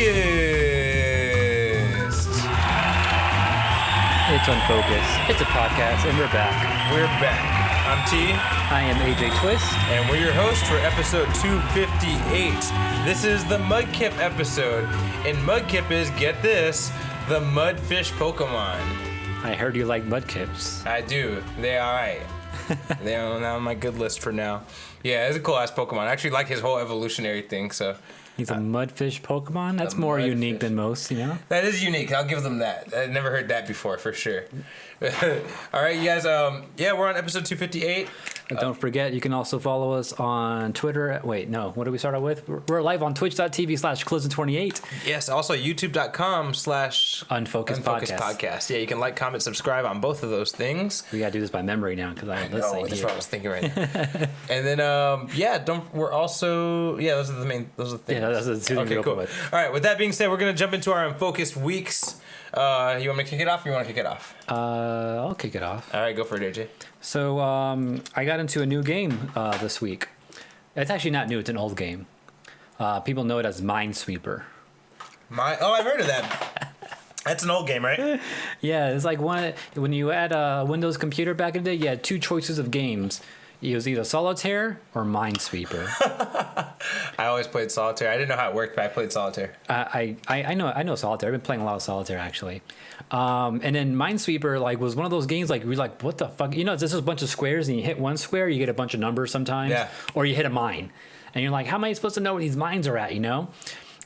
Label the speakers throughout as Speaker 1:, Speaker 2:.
Speaker 1: It's Unfocused. It's a podcast, and we're back.
Speaker 2: We're back. I'm T.
Speaker 1: I am AJ Twist.
Speaker 2: And we're your hosts for episode 258. This is the Mudkip episode. And Mudkip is, get this, the mudfish Pokemon.
Speaker 1: I heard you like Mudkips.
Speaker 2: I do. They're alright. They're on my good list for now. Yeah, it's a cool ass Pokemon. I actually like his whole evolutionary thing, so.
Speaker 1: He's a mudfish Pokemon? That's more unique than most, you know?
Speaker 2: That is unique. I'll give them that. I've never heard that before, for sure. All right, you guys. We're on episode 258.
Speaker 1: And don't forget, you can also follow us on Twitter. Wait, no. What do we start out with? We're live on twitch.tv/Closing28.
Speaker 2: Yes, also youtube.com/Unfocused Podcast. Yeah, you can like, comment, subscribe on both of those things.
Speaker 1: We got to do this by memory now because I
Speaker 2: know. That's what I was thinking right now. And then, we're also, those are the things.
Speaker 1: Yeah, those are the two things
Speaker 2: okay, cool.
Speaker 1: With.
Speaker 2: All right, with that being said, we're going to jump into our Unfocused weeks. You want me to kick it off or you want to kick it off?
Speaker 1: I'll kick it off.
Speaker 2: All right, go for it, AJ.
Speaker 1: So, I got into a new game this week. It's actually not new. It's an old game. People know it as Minesweeper.
Speaker 2: I've heard of that. That's an old game, right?
Speaker 1: Yeah, it's like when you had a Windows computer back in the day, you had two choices of games. It was either Solitaire or Minesweeper.
Speaker 2: I always played Solitaire. I didn't know how it worked, but I played Solitaire.
Speaker 1: I know Solitaire. I've been playing a lot of Solitaire, actually. And then Minesweeper was one of those games you're like, what the fuck? You know, it's just a bunch of squares, and you hit one square, you get a bunch of numbers sometimes. Yeah. Or you hit a mine. And you're like, how am I supposed to know what these mines are at, you know?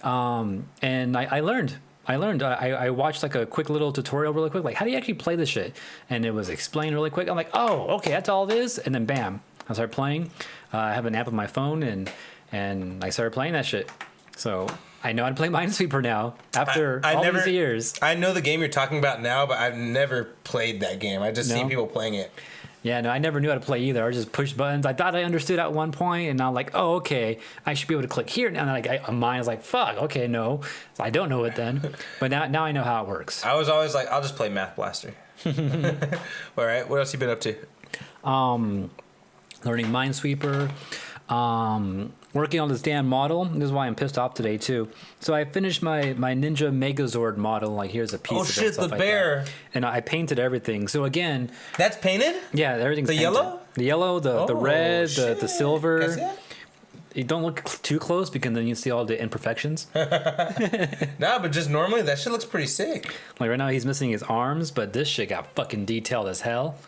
Speaker 1: And I learned. I watched a quick little tutorial really quick, how do you actually play this shit? And it was explained really quick. I'm like, oh, okay, that's all it is. And then bam, I started playing. I have an app on my phone and I started playing that shit. So I know how to play Minesweeper now after these years.
Speaker 2: I know the game you're talking about now, but I've never played that game. I just seen people playing it.
Speaker 1: Yeah, no, I never knew how to play either. I just pushed buttons. I thought I understood at one point, and now I'm like, oh, okay, I should be able to click here. And then mine is like, fuck, okay, no. So I don't know it then. But now I know how it works.
Speaker 2: I was always like, I'll just play Math Blaster. All right, what else you been up to?
Speaker 1: Learning Minesweeper. Working on this damn model. This is why I'm pissed off today, too. So I finished my Ninja Megazord model. Here's a piece of it.
Speaker 2: Oh, shit, the bear.
Speaker 1: And I painted everything. So, again...
Speaker 2: That's painted?
Speaker 1: Yeah, everything's painted.
Speaker 2: Yellow?
Speaker 1: The yellow, the red, the silver.
Speaker 2: Can I see that?
Speaker 1: You don't look too close because then you see all the imperfections.
Speaker 2: Nah, but just normally, that shit looks pretty sick.
Speaker 1: Right now, he's missing his arms, but this shit got fucking detailed as hell.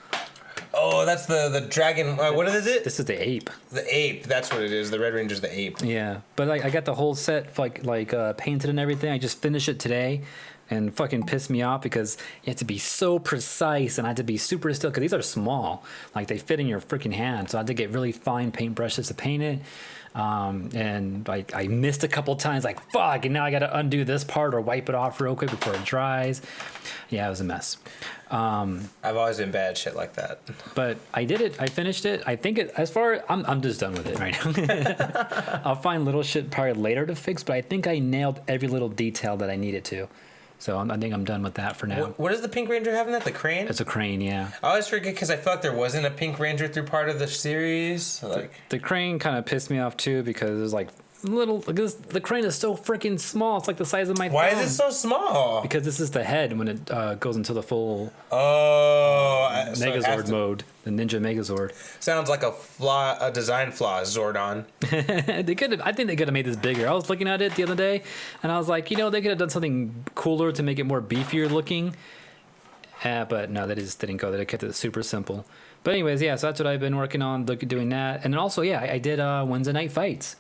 Speaker 2: Oh, that's the dragon. What is it?
Speaker 1: This is the ape.
Speaker 2: The ape. That's what it is. The Red Ranger's the ape.
Speaker 1: Yeah, but I got the whole set painted and everything. I just finished it today, and fucking pissed me off because you have to be so precise and I had to be super still because these are small. They fit in your freaking hand, so I had to get really fine paintbrushes to paint it. And I missed a couple times. Fuck, and now I got to undo this part or wipe it off real quick before it dries. Yeah, it was a mess.
Speaker 2: I've always been bad at shit like that.
Speaker 1: But I did it. I finished it. I think I'm just done with it right now. I'll find little shit probably later to fix, but I think I nailed every little detail that I needed to. So I think I'm done with that for now.
Speaker 2: What does the Pink Ranger have in that? The crane?
Speaker 1: It's a crane, yeah.
Speaker 2: I always forget because I felt there wasn't a Pink Ranger through part of the series.
Speaker 1: The crane kind of pissed me off too because it was the crane is so freaking small. It's the size of my thumb.
Speaker 2: Why is it so small?
Speaker 1: Because this is the head when it goes into the full Megazord mode, the Ninja Megazord.
Speaker 2: Sounds like a design flaw, Zordon.
Speaker 1: I think they could have made this bigger. I was looking at it the other day, and I was like, they could have done something cooler to make it more beefier looking. But no, they just didn't go. They kept it super simple. But anyways, yeah, so that's what I've been working on, doing that. And then also, I did Wednesday night fights.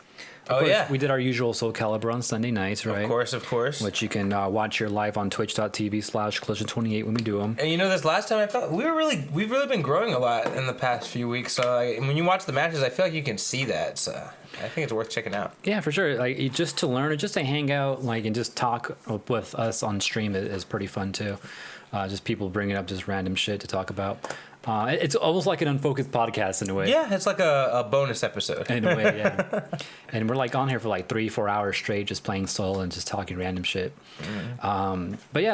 Speaker 1: Of course, we did our usual Soul Calibur on Sunday nights, right?
Speaker 2: Of course.
Speaker 1: Which you can watch here live on twitch.tv/Collision28 when we do them.
Speaker 2: And this last time I felt we've really been growing a lot in the past few weeks. So when you watch the matches, I feel like you can see that. So I think it's worth checking out. Yeah,
Speaker 1: for sure. Just to learn, or just to hang out, and just talk with us on stream is pretty fun too. Just people bringing up just random shit to talk about. It's almost like an Unfocused podcast in a way.
Speaker 2: Yeah, it's like a bonus episode.
Speaker 1: In a way, yeah. And we're on here for 3-4 hours straight just playing Soul and just talking random shit. But yeah,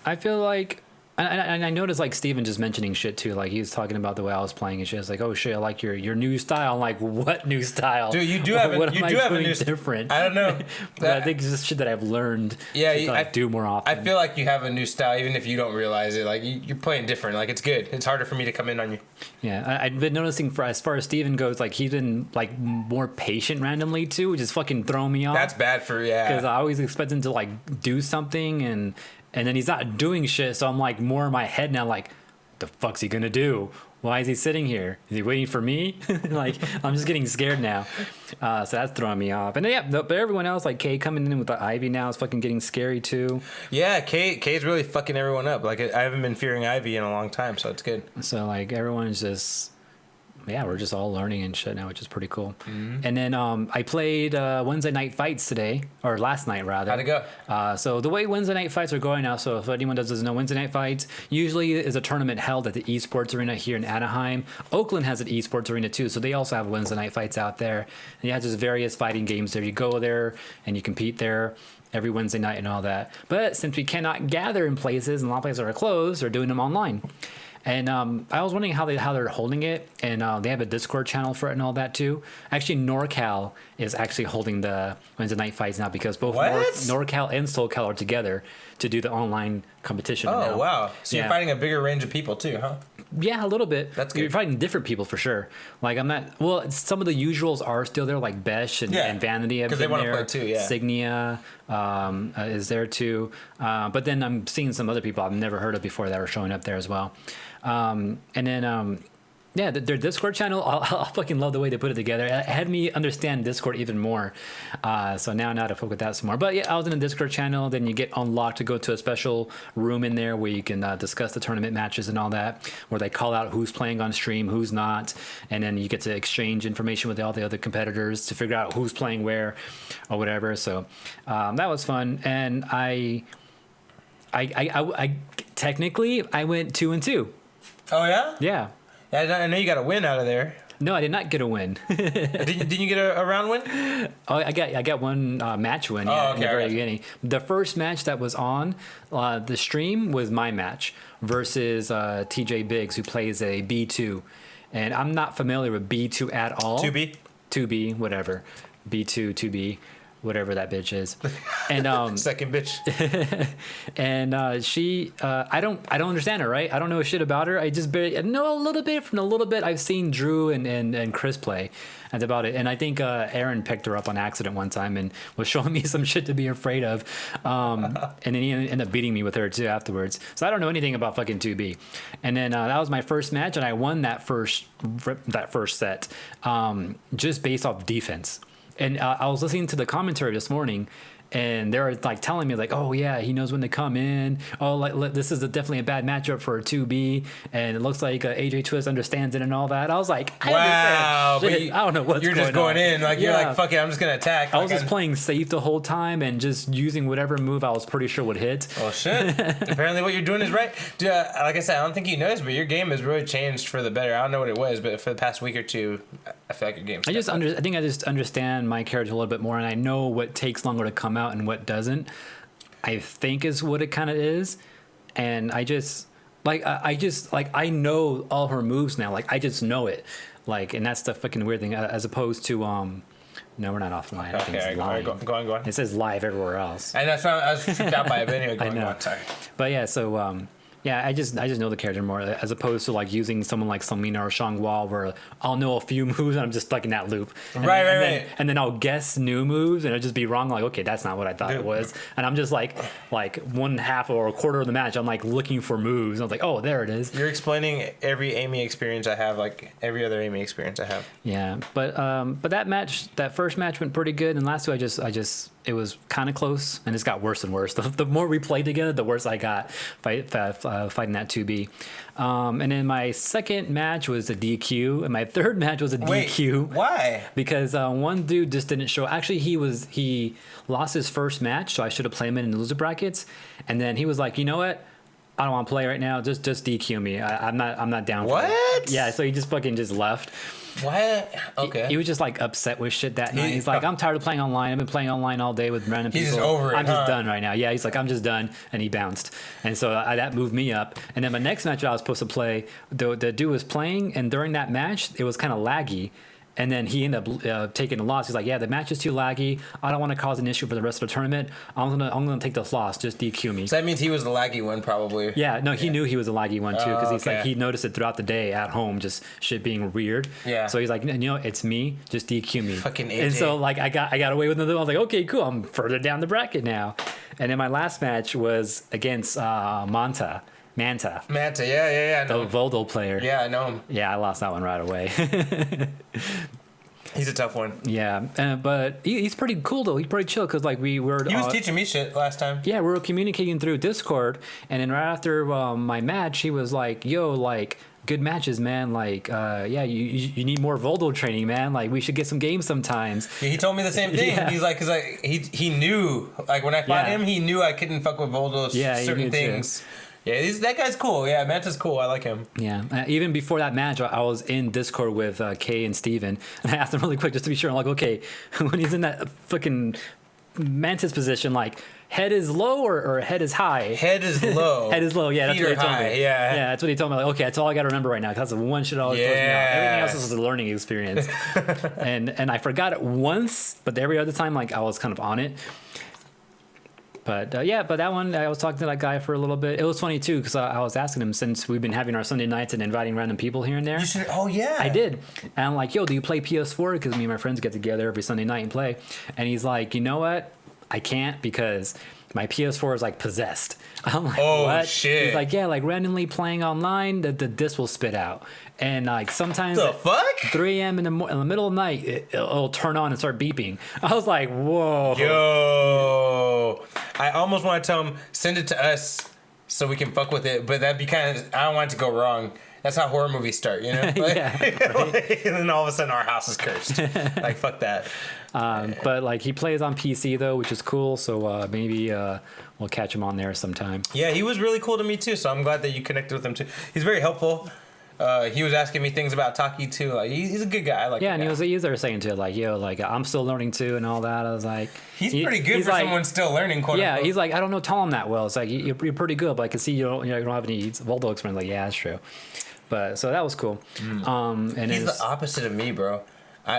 Speaker 1: I feel like And I noticed like Steven just mentioning shit too. Like he was talking about the way I was playing and shit. It's like, oh shit, I like your new style. I'm like, what new style?
Speaker 2: Dude, you do have a new
Speaker 1: different.
Speaker 2: I don't know.
Speaker 1: But I think it's just shit that I've learned.
Speaker 2: Yeah,
Speaker 1: I do more often.
Speaker 2: I feel like you have a new style, even if you don't realize it. Like you're playing different. Like it's good. It's harder for me to come in on you.
Speaker 1: Yeah, I've been noticing as far as Steven goes, like he's been like more patient randomly too, which is fucking throwing me off.
Speaker 2: That's bad for
Speaker 1: because I always expect him to like do something and then he's not doing shit. So I'm like more in my head now, like, the fuck's he gonna do? Why is he sitting here? Is he waiting for me? Like, I'm just getting scared now. So that's throwing me off. And then, but everyone else, like Kay coming in with the Ivy now is fucking getting scary too.
Speaker 2: Yeah, Kay's really fucking everyone up. Like, I haven't been fearing Ivy in a long time, so it's good.
Speaker 1: So like everyone's just. Yeah, we're just all learning and shit now, which is pretty cool. Mm-hmm. And then I played Wednesday Night Fights today, or last night rather.
Speaker 2: How'd it go?
Speaker 1: So the way Wednesday Night Fights are going now, so if anyone doesn't know, Wednesday Night Fights usually is a tournament held at the Esports Arena here in Anaheim. Oakland has an Esports Arena too, so they also have Wednesday Night Fights out there. And you have just various fighting games there. You go there and you compete there every Wednesday night and all that. But since we cannot gather in places and a lot of places are closed, they're doing them online. And I was wondering how they're holding it, and they have a Discord channel for it and all that too. Actually, NorCal is actually holding the Wednesday Night Fights now because both NorCal and SoCal are together to do the online competition.
Speaker 2: Oh
Speaker 1: now.
Speaker 2: Wow! So you're fighting a bigger range of people too, huh?
Speaker 1: Yeah, a little bit.
Speaker 2: That's good.
Speaker 1: You're fighting different people for sure. Like I'm not. Well, some of the usuals are still there, like Besh and Vanity have been there. Because they want to play too. Yeah. Signia is there too. But then I'm seeing some other people I've never heard of before that are showing up there as well. And then their Discord channel, I fucking love the way they put it together. It had me understand Discord even more. So now I know how to fuck with that some more. But yeah, I was in the Discord channel. Then you get unlocked to go to a special room in there where you can discuss the tournament matches and all that, where they call out who's playing on stream, who's not. And then you get to exchange information with all the other competitors to figure out who's playing where or whatever. So that was fun. And I technically, I went 2-2.
Speaker 2: Oh, yeah?
Speaker 1: Yeah.
Speaker 2: I know you got a win out of there.
Speaker 1: No, I did not get a win.
Speaker 2: Didn't you get a round win?
Speaker 1: Oh, I got one match win in the very beginning. The first match that was on the stream was my match versus TJ Biggs, who plays a B2. And I'm not familiar with B2 at all.
Speaker 2: 2B?
Speaker 1: 2B, whatever. B2, 2B. Whatever that bitch is, and
Speaker 2: second bitch,
Speaker 1: and she, I don't understand her, right? I don't know shit about her. I just barely know a little bit from a little bit I've seen Drew and Chris play. That's about it. And I think Aaron picked her up on accident one time and was showing me some shit to be afraid of, and then he ended up beating me with her too afterwards. So I don't know anything about fucking 2B. And then that was my first match, and I won that first set, just based off defense. And I was listening to the commentary this morning, and they were like telling me like, oh yeah, he knows when to come in. Oh, like this is definitely a bad matchup for a 2B, and it looks like AJ Twist understands it and all that. I was like, wow, but I don't know what's going on. You're
Speaker 2: just going in like you're like, fuck it, I'm just gonna attack.
Speaker 1: I was just playing safe the whole time and just using whatever move I was pretty sure would hit.
Speaker 2: Oh shit! Apparently, what you're doing is right. Dude, like I said, I don't think you noticed, but your game has really changed for the better. I don't know what it was, but for the past week or two, I feel like your game's
Speaker 1: I think I just understand my character a little bit more, and I know what takes longer to come out and what doesn't. I think is what it kind of is, and I just I know all her moves now. Like I just know it, like, and that's the fucking weird thing. As opposed to no, we're not offline.
Speaker 2: Okay, go on.
Speaker 1: It says live everywhere else.
Speaker 2: And that's why I was tripped out by it. But anyway, go on. Sorry.
Speaker 1: But yeah, so yeah, I just know the character more, as opposed to like using someone like Selena or Shangwal, where I'll know a few moves and I'm just stuck in that loop.
Speaker 2: Right.
Speaker 1: And then I'll guess new moves and it'll just be wrong. Like, okay, that's not what I thought it was. And I'm just like 1/2 or a quarter of the match, I'm like looking for moves. And I was like, oh, there it is.
Speaker 2: You're explaining every Amy experience I have, like every other Amy experience I have.
Speaker 1: Yeah, but that first match went pretty good, and last two I just it was kind of close, and it's got worse and worse. The more we played together, the worse I got fighting that 2B. And then my second match was a DQ, and my third match was a DQ.
Speaker 2: Why?
Speaker 1: Because one dude just didn't show. Actually, he lost his first match, so I should have played him in the loser brackets. And then he was like, you know what? I don't want to play right now. Just DQ me. I'm not down
Speaker 2: what?
Speaker 1: for it. Yeah, so he just fucking just left.
Speaker 2: What? Okay.
Speaker 1: He was just like upset with shit that night. He's like, I'm tired of playing online. I've been playing online all day with random people.
Speaker 2: He's just over it.
Speaker 1: I'm just done right now. Yeah, he's like, I'm just done. And he bounced. And so that moved me up. And then my next match I was supposed to play, the dude was playing, and during that match, it was kind of laggy. And then he ended up taking the loss. He's like, yeah, the match is too laggy. I don't want to cause an issue for the rest of the tournament. I'm gonna take this loss. Just DQ me.
Speaker 2: So that means he was the laggy one, probably.
Speaker 1: Yeah, no, he knew he was a laggy one too, because he's
Speaker 2: okay.
Speaker 1: like, he noticed it throughout the day at home, just shit being weird.
Speaker 2: Yeah.
Speaker 1: So he's like, you know, it's me. Just DQ me.
Speaker 2: Fucking AJ.
Speaker 1: And so like I got away with it. I was like, okay, cool. I'm further down the bracket now. And then my last match was against Manta,
Speaker 2: yeah.
Speaker 1: the Vodal player.
Speaker 2: Yeah, I know him.
Speaker 1: Yeah, I lost that one right away.
Speaker 2: He's a tough one.
Speaker 1: Yeah, but he's pretty cool though. He's pretty chill because like we were.
Speaker 2: He was teaching me shit last time.
Speaker 1: Yeah, we were communicating through Discord, and then right after my match, he was like, "Yo, like." Good matches, man. Like, yeah, you need more Voldo training, man. Like, we should get some games sometimes.
Speaker 2: Yeah, he told me the same thing.
Speaker 1: Yeah.
Speaker 2: He's like, cause like he knew, like when I fought him, he knew I couldn't fuck with Voldo certain things. Too. Yeah, that guy's cool. Yeah, Manta's cool. I like him.
Speaker 1: Yeah, even before that match, I was in Discord with Kay and Steven, and I asked them really quick just to be sure. I'm like, okay, when he's in that fucking Mantis position, like, head is low or head is high?
Speaker 2: Head is low.
Speaker 1: Head is low. Yeah, that's what he told me.
Speaker 2: Yeah,
Speaker 1: that's what he told me. Like, okay, that's all I got to remember right now. Because that's the one shit always throws me out. Everything else is a learning experience. and I forgot it once, but every other time, like I was kind of on it. But yeah, but that one, I was talking to that guy for a little bit. It was funny too, because I was asking him, since we've been having our Sunday nights and inviting random people here and there.
Speaker 2: You should. Oh yeah,
Speaker 1: I did. And I'm like, yo, do you play PS4? Because me and my friends get together every Sunday night and play. And he's like, you know what? I can't because my PS4 is like possessed. I'm like,
Speaker 2: oh,
Speaker 1: what?
Speaker 2: Shit.
Speaker 1: He's like, yeah, like randomly playing online, the disc will spit out. And like sometimes
Speaker 2: the fuck?
Speaker 1: 3 a.m. in the middle of the night, it'll turn on and start beeping. I was like, whoa.
Speaker 2: Yo. I almost want to tell him, send it to us so we can fuck with it. But that'd be kind of, I don't want it to go wrong. That's how horror movies start, you know? Like,
Speaker 1: yeah. Right?
Speaker 2: And then all of a sudden our house is cursed. Like, fuck that.
Speaker 1: But like he plays on PC though, which is cool. So maybe we'll catch him on there sometime.
Speaker 2: Yeah, he was really cool to me too. So I'm glad that you connected with him too. He's very helpful. He was asking me things about Taki too. Like he's a good guy. I like.
Speaker 1: Yeah, and he was there saying to it like, yo, like I'm still learning too and all that. I was like,
Speaker 2: he's pretty good for someone still learning. Quote
Speaker 1: yeah,
Speaker 2: unquote.
Speaker 1: He's like, I don't know Tom that well. It's like you're pretty good, but I can see you don't have any Voldo experience. Like, yeah, that's true. But so that was cool. And
Speaker 2: he's the opposite of me, bro.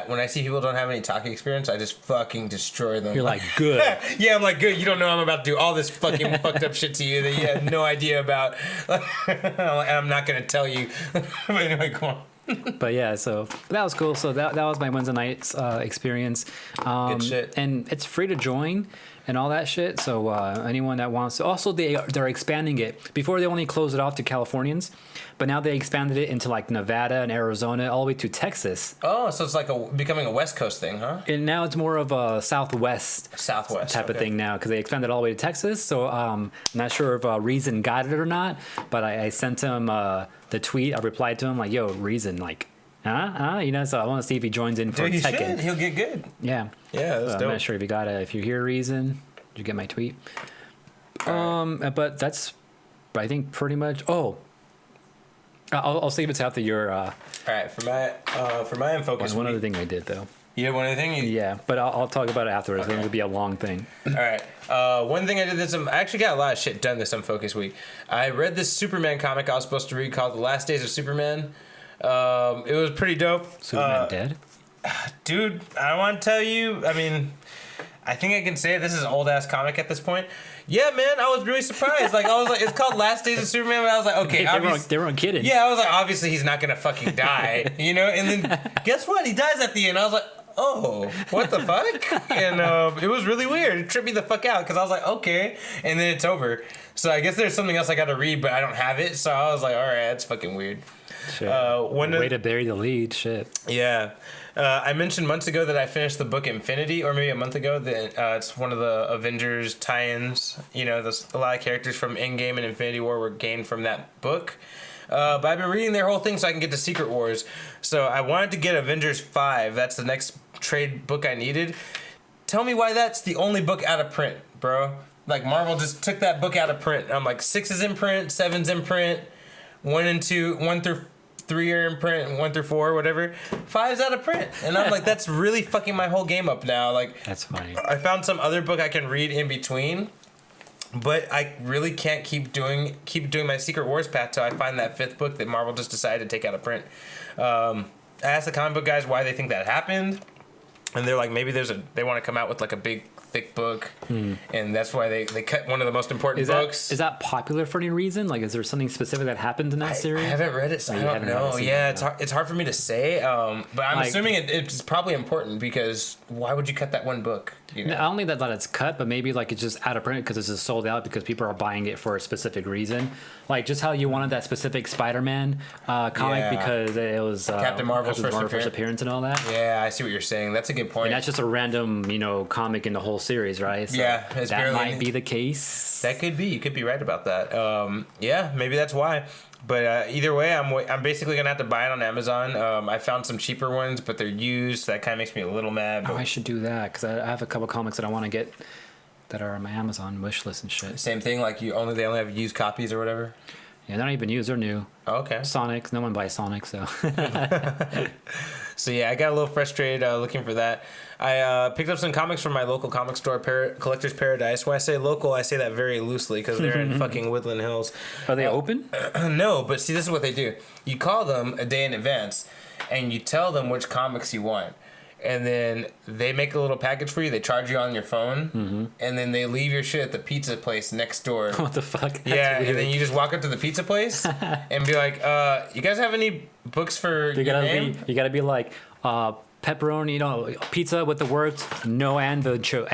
Speaker 2: When I see people don't have any Taki experience, I just fucking destroy them.
Speaker 1: You're like, good.
Speaker 2: Yeah, I'm like, good. You don't know I'm about to do all this fucking fucked up shit to you that you have no idea about. I'm not going to tell you. But anyway, come on.
Speaker 1: But yeah, so that was cool. So that was my Wednesday night's experience.
Speaker 2: Good shit.
Speaker 1: And it's free to join and all that shit. So anyone that wants to. Also, they're expanding it. Before, they only closed it off to Californians. But now they expanded it into like Nevada and Arizona, all the way to Texas.
Speaker 2: Oh, so it's like becoming a West Coast thing, huh?
Speaker 1: And now it's more of a Southwest type of thing now, because they expanded all the way to Texas. So I'm not sure if Reason got it or not, but I sent him the tweet. I replied to him like, "Yo, Reason, like, huh? You know." So I want to see if he joins in for
Speaker 2: Dude, he
Speaker 1: Tekken.
Speaker 2: should. He'll get good.
Speaker 1: Yeah.
Speaker 2: Yeah, that's dope.
Speaker 1: I'm not sure if you got it. If you hear Reason, did you get my tweet? Right. But that's, I think, pretty much. Oh. I'll save it to after your.
Speaker 2: All right, for my Unfocused.
Speaker 1: One other thing I did though.
Speaker 2: You have one other thing?
Speaker 1: Yeah, but I'll talk about it afterwards.
Speaker 2: Okay.
Speaker 1: It'll be a long thing.
Speaker 2: All right. One thing I did I actually got a lot of shit done this Unfocused week. I read this Superman comic I was supposed to read called The Last Days of Superman. It was pretty dope.
Speaker 1: Superman dead?
Speaker 2: Dude, I don't want to tell you. I mean, I think I can say it. This is an old ass comic at this point. Yeah, man, I was really surprised. Like, I was like, it's called Last Days of Superman. And I was like, okay,
Speaker 1: they weren't kidding.
Speaker 2: Yeah, I was like, obviously he's not gonna fucking die, you know. And then guess what? He dies at the end. I was like, oh, what the fuck? And it was really weird. It tripped me the fuck out because I was like, okay, and then it's over. So I guess there's something else I got to read, but I don't have it. So I was like, all right, that's fucking weird.
Speaker 1: Way to bury the lead. Shit.
Speaker 2: Yeah. I mentioned months ago that I finished the book Infinity, or maybe a month ago, that it's one of the Avengers tie-ins. You know, a lot of characters from Endgame and Infinity War were gained from that book. But I've been reading their whole thing so I can get to Secret Wars. So I wanted to get Avengers 5. That's the next trade book I needed. Tell me why that's the only book out of print, bro. Like Marvel just took that book out of print. I'm like, 6 is in print, 7's in print, 1 through 3 are in print, and 1 through 4, whatever. 5's out of print, and I'm like, that's really fucking my whole game up now. Like,
Speaker 1: that's funny.
Speaker 2: I found some other book I can read in between, but I really can't keep doing my Secret Wars path till I find that 5th book that Marvel just decided to take out of print. I asked the comic book guys why they think that happened, and they're like, maybe they want to come out with like a big thick book, and that's why they cut one of the most important books.
Speaker 1: Is that popular for any reason? Like, is there something specific that happened in that series?
Speaker 2: I haven't read it, so I don't know. Yeah, it's hard for me to say, but I'm assuming it's probably important, because why would you cut that one book? You know?
Speaker 1: I don't think that it's cut, but maybe like it's just out of print because it's just sold out because people are buying it for a specific reason. Like just how you wanted that specific Spider-Man comic because it was
Speaker 2: Captain Marvel's first
Speaker 1: appearance and all that.
Speaker 2: Yeah, I see what you're saying. That's a good point.
Speaker 1: And that's just a random, comic in the whole series, right? So
Speaker 2: yeah,
Speaker 1: that might be the case.
Speaker 2: That could be. You could be right about that. Yeah, maybe that's why. But either way, I'm basically gonna have to buy it on Amazon. I found some cheaper ones, but they're used. So that kind of makes me a little mad.
Speaker 1: I should do that because I have a couple comics that I want to get that are on my Amazon wish list and shit.
Speaker 2: Same thing, like they only have used copies or whatever.
Speaker 1: Yeah, they're not even used. They're new.
Speaker 2: Oh, okay.
Speaker 1: Sonic. No one buys Sonic, so.
Speaker 2: So yeah, I got a little frustrated looking for that. I picked up some comics from my local comic store, Collector's Paradise. When I say local, I say that very loosely because they're in fucking Woodland Hills.
Speaker 1: Are they open?
Speaker 2: No, but see, this is what they do. You call them a day in advance, and you tell them which comics you want. And then they make a little package for you. They charge you on your phone, and then they leave your shit at the pizza place next door.
Speaker 1: What the fuck? That's
Speaker 2: yeah,
Speaker 1: weird.
Speaker 2: and then you just walk up to the pizza place and be like, "You guys have any books for your name?"
Speaker 1: You gotta be like, pepperoni, pizza with the words no anchovies. What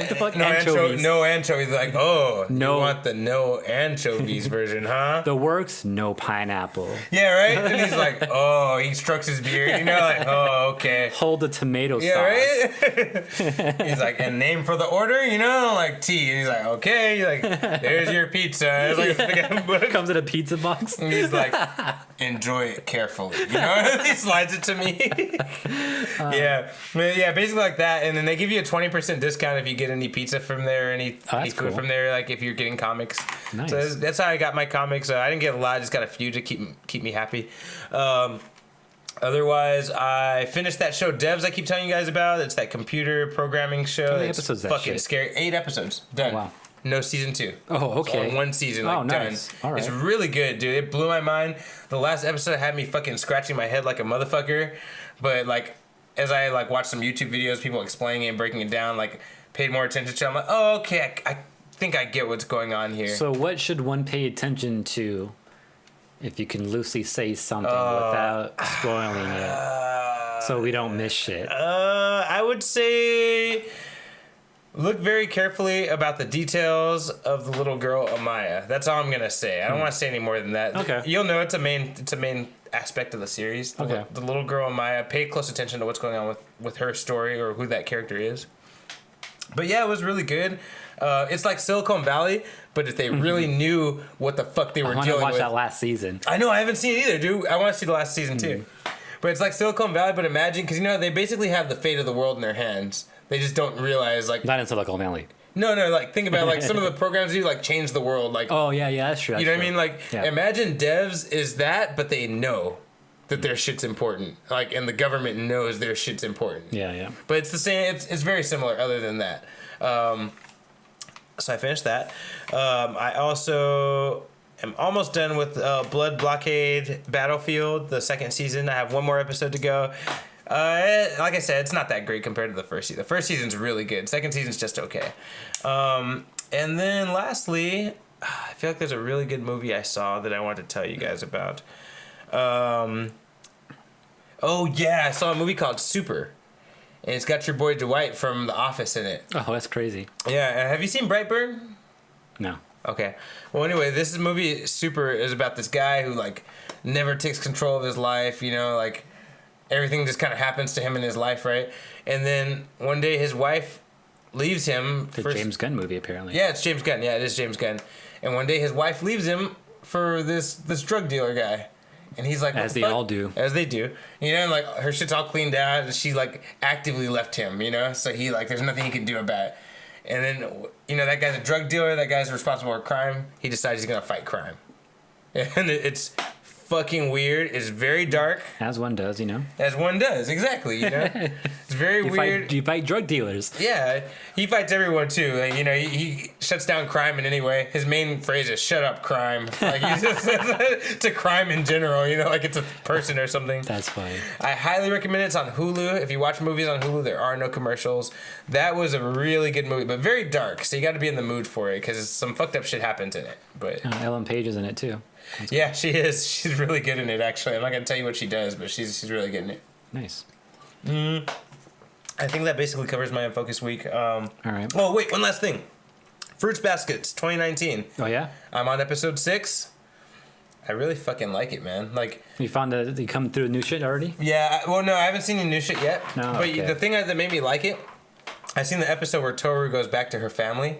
Speaker 1: the fuck? Anchovies.
Speaker 2: No anchovies. Like, oh,
Speaker 1: no.
Speaker 2: You want the no anchovies version, huh?
Speaker 1: The works, no pineapple.
Speaker 2: Yeah, right? And he's like, oh, he strokes his beard, like, oh, okay.
Speaker 1: Hold the tomato sauce.
Speaker 2: Right? He's like, and name for the order, like tea. And he's like, okay. He's like, there's your pizza. It's like,
Speaker 1: comes in a pizza box.
Speaker 2: And he's like, enjoy it carefully. He slides it to me. Yeah, basically like that, and then they give you a 20% discount if you get any pizza from there, any food
Speaker 1: cool.
Speaker 2: from there, like if you're getting comics.
Speaker 1: Nice. So
Speaker 2: that's how I got my comics. I didn't get a lot; I just got a few to keep me happy. Otherwise, I finished that show Devs I keep telling you guys about. It's that computer programming show.
Speaker 1: How many
Speaker 2: it's
Speaker 1: episodes?
Speaker 2: Fucking scary. 8 episodes done.
Speaker 1: Oh, wow.
Speaker 2: No season 2.
Speaker 1: Oh, okay.
Speaker 2: So one season,
Speaker 1: nice.
Speaker 2: done.
Speaker 1: All right.
Speaker 2: It's really good, dude. It blew my mind. The last episode had me fucking scratching my head like a motherfucker, but as I watched some YouTube videos, people explaining it and breaking it down, paid more attention to it. I'm like, oh, okay, I think I get what's going on here.
Speaker 1: So what should one pay attention to, if you can loosely say something without spoiling it, so we don't miss shit?
Speaker 2: I would say look very carefully about the details of the little girl Amaya. That's all I'm gonna say. I don't want to say any more than that.
Speaker 1: Okay.
Speaker 2: You'll know it's a main aspect of the series. The little girl Amaya. Pay close attention to what's going on with her story or who that character is. But yeah, it was really good. It's like Silicon Valley, but if they really knew what the fuck they were dealing with. I want to watch
Speaker 1: that last season.
Speaker 2: I know, I haven't seen it either, dude. I want to see the last season too. But it's like Silicon Valley, but imagine, because they basically have the fate of the world in their hands. They just don't realize,
Speaker 1: Not in Silicon Valley.
Speaker 2: No, think about, some of the programs do, change the world,
Speaker 1: Oh, yeah, that's true.
Speaker 2: You know what I mean? Imagine Devs is that, but they know that their shit's important. And the government knows their shit's important.
Speaker 1: Yeah.
Speaker 2: But it's the same, it's very similar other than that. So I finished that. I also am almost done with Blood Blockade Battlefield, the second season. I have one more episode to go. Like I said, it's not that great compared to the first season. The first season's really good. Second season's just okay. And then lastly, I feel like there's a really good movie I saw that I wanted to tell you guys about. Oh yeah, I saw a movie called Super. And it's got your boy Dwight from The Office in it.
Speaker 1: Oh, that's crazy.
Speaker 2: Yeah, have you seen Brightburn?
Speaker 1: No.
Speaker 2: Okay. Well, anyway, this movie Super is about this guy who never takes control of his life. Everything just kind of happens to him in his life, right? And then one day his wife leaves him.
Speaker 1: It's a James Gunn movie, apparently.
Speaker 2: Yeah, it's James Gunn. Yeah, it is James Gunn. And one day his wife leaves him for this drug dealer guy. And he's like,
Speaker 1: as they all do.
Speaker 2: As they do. And her shit's all cleaned out, and she actively left him, so he there's nothing he can do about it. And then, you know, that guy's a drug dealer. That guy's responsible for crime. He decides he's going to fight crime. And it's fucking weird. It's very dark.
Speaker 1: As one does, you know.
Speaker 2: As one does, exactly, you know. It's very weird.
Speaker 1: You fight drug dealers.
Speaker 2: Yeah, he fights everyone too. Like, you know, he shuts down crime in any way. His main phrase is "shut up, crime." Like he just says to crime in general, you know, like it's a person or something.
Speaker 1: That's funny.
Speaker 2: I highly recommend it. It's on Hulu. If you watch movies on Hulu, there are no commercials. That was a really good movie, but very dark. So you got to be in the mood for it because some fucked up shit happens in it. But
Speaker 1: Ellen Page is in it too.
Speaker 2: Yeah, she is. She's really good in it, actually. I'm not going to tell you what she does, but she's really good in it.
Speaker 1: Nice.
Speaker 2: I think that basically covers my Unfocused week.
Speaker 1: All right.
Speaker 2: Oh, wait, one last thing. Fruits Baskets 2019.
Speaker 1: Oh, yeah?
Speaker 2: I'm on episode 6. I really fucking like it, man. Like,
Speaker 1: you found that you come through new shit already?
Speaker 2: Yeah, well, no, I haven't seen any new shit yet.
Speaker 1: No,
Speaker 2: but
Speaker 1: okay.
Speaker 2: the thing that made me like it, I seen the episode where Toru goes back to her family.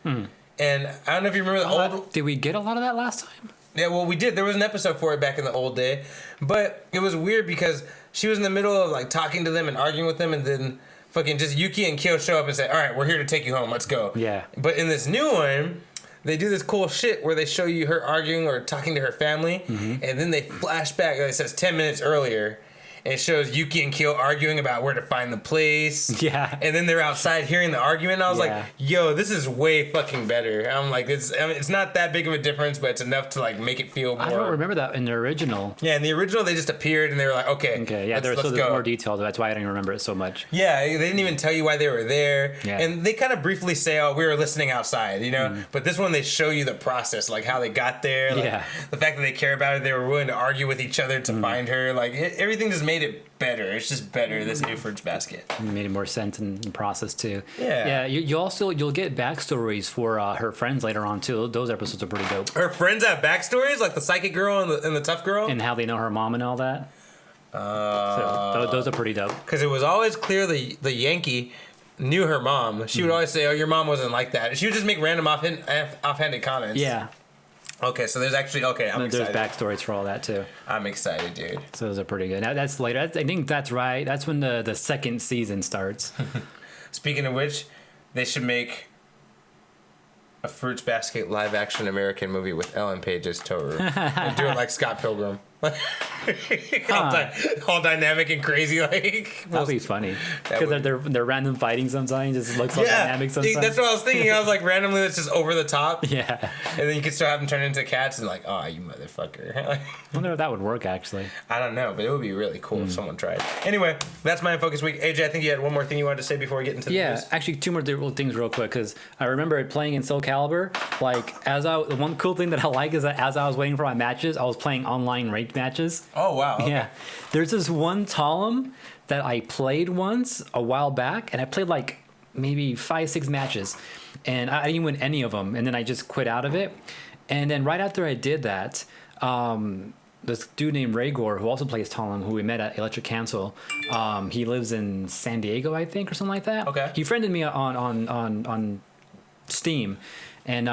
Speaker 2: And I don't know if you remember the old...
Speaker 1: Did we get a lot of that last time?
Speaker 2: Yeah, well, we did. There was an episode for it back in the old day. But it was weird because she was in the middle of, like, talking to them and arguing with them, and then fucking just Yuki and Kyo show up and say, all right, we're here to take you home. Let's go.
Speaker 1: Yeah.
Speaker 2: But in this new one, they do this cool shit where they show you her arguing or talking to her family, and then they flash back. It says 10 minutes earlier. And it shows Yuki and Kyo arguing about where to find the place.
Speaker 1: Yeah.
Speaker 2: And then they're outside hearing the argument. And I was like, yo, this is way fucking better. I'm like, it's not that big of a difference, but it's enough to like make it feel more.
Speaker 1: I don't remember that in the original.
Speaker 2: Yeah, in the original, they just appeared and they were like, okay,
Speaker 1: yeah,
Speaker 2: let's
Speaker 1: there's
Speaker 2: go.
Speaker 1: more details. That's why I didn't remember it so much.
Speaker 2: Yeah, they didn't even tell you why they were there.
Speaker 1: Yeah.
Speaker 2: And they kind of briefly say, oh, we were listening outside, you know? But this one, they show you the process, like how they got there. Like, the fact that they care about it, they were willing to argue with each other to find her. Like, everything just made it better. It's just better, this new Fruits Basket.
Speaker 1: It made more sense in process, too.
Speaker 2: Yeah.
Speaker 1: Yeah, you'll get backstories for her friends later on, too. Those episodes are pretty dope.
Speaker 2: Her friends have backstories? Like the psychic girl and the tough girl?
Speaker 1: And how they know her mom and all that. So those are pretty dope.
Speaker 2: Because it was always clear the Yankee knew her mom. She would always say, oh, your mom wasn't like that. She would just make random offhanded comments.
Speaker 1: Yeah.
Speaker 2: Okay, so there's actually... Okay, I'm excited.
Speaker 1: There's backstories for all that, too.
Speaker 2: I'm excited, dude.
Speaker 1: So those are pretty good. That's later. I think that's right. That's when the second season starts.
Speaker 2: Speaking of which, they should make a Fruits Basket live-action American movie with Ellen Page as Toru. And do it like Scott Pilgrim. all dynamic and crazy, like
Speaker 1: that'd be funny because they're random fighting sometimes. It just looks so dynamic sometimes.
Speaker 2: That's what I was thinking. I was like, randomly it's just over the top.
Speaker 1: Yeah,
Speaker 2: and then you can still have them turn into cats and like, oh, you motherfucker.
Speaker 1: I wonder if that would work actually.
Speaker 2: I don't know, but it would be really cool if someone tried. Anyway, that's my Focus Week. AJ, I think you had one more thing you wanted to say before we get into the news.
Speaker 1: Actually, two more things real quick because I remember playing in Soul Calibur. Like the one cool thing that I like is that as I was waiting for my matches, I was playing online ranked matches.
Speaker 2: Oh wow! Okay.
Speaker 1: Yeah, there's this one Talum that I played once a while back, and I played like maybe 5-6 matches, and I didn't win any of them, and then I just quit out of it. And then right after I did that, this dude named Rhaegor, who also plays Talum, who we met at Electric Cancel, he lives in San Diego, I think, or something like that.
Speaker 2: Okay.
Speaker 1: He friended me on Steam. And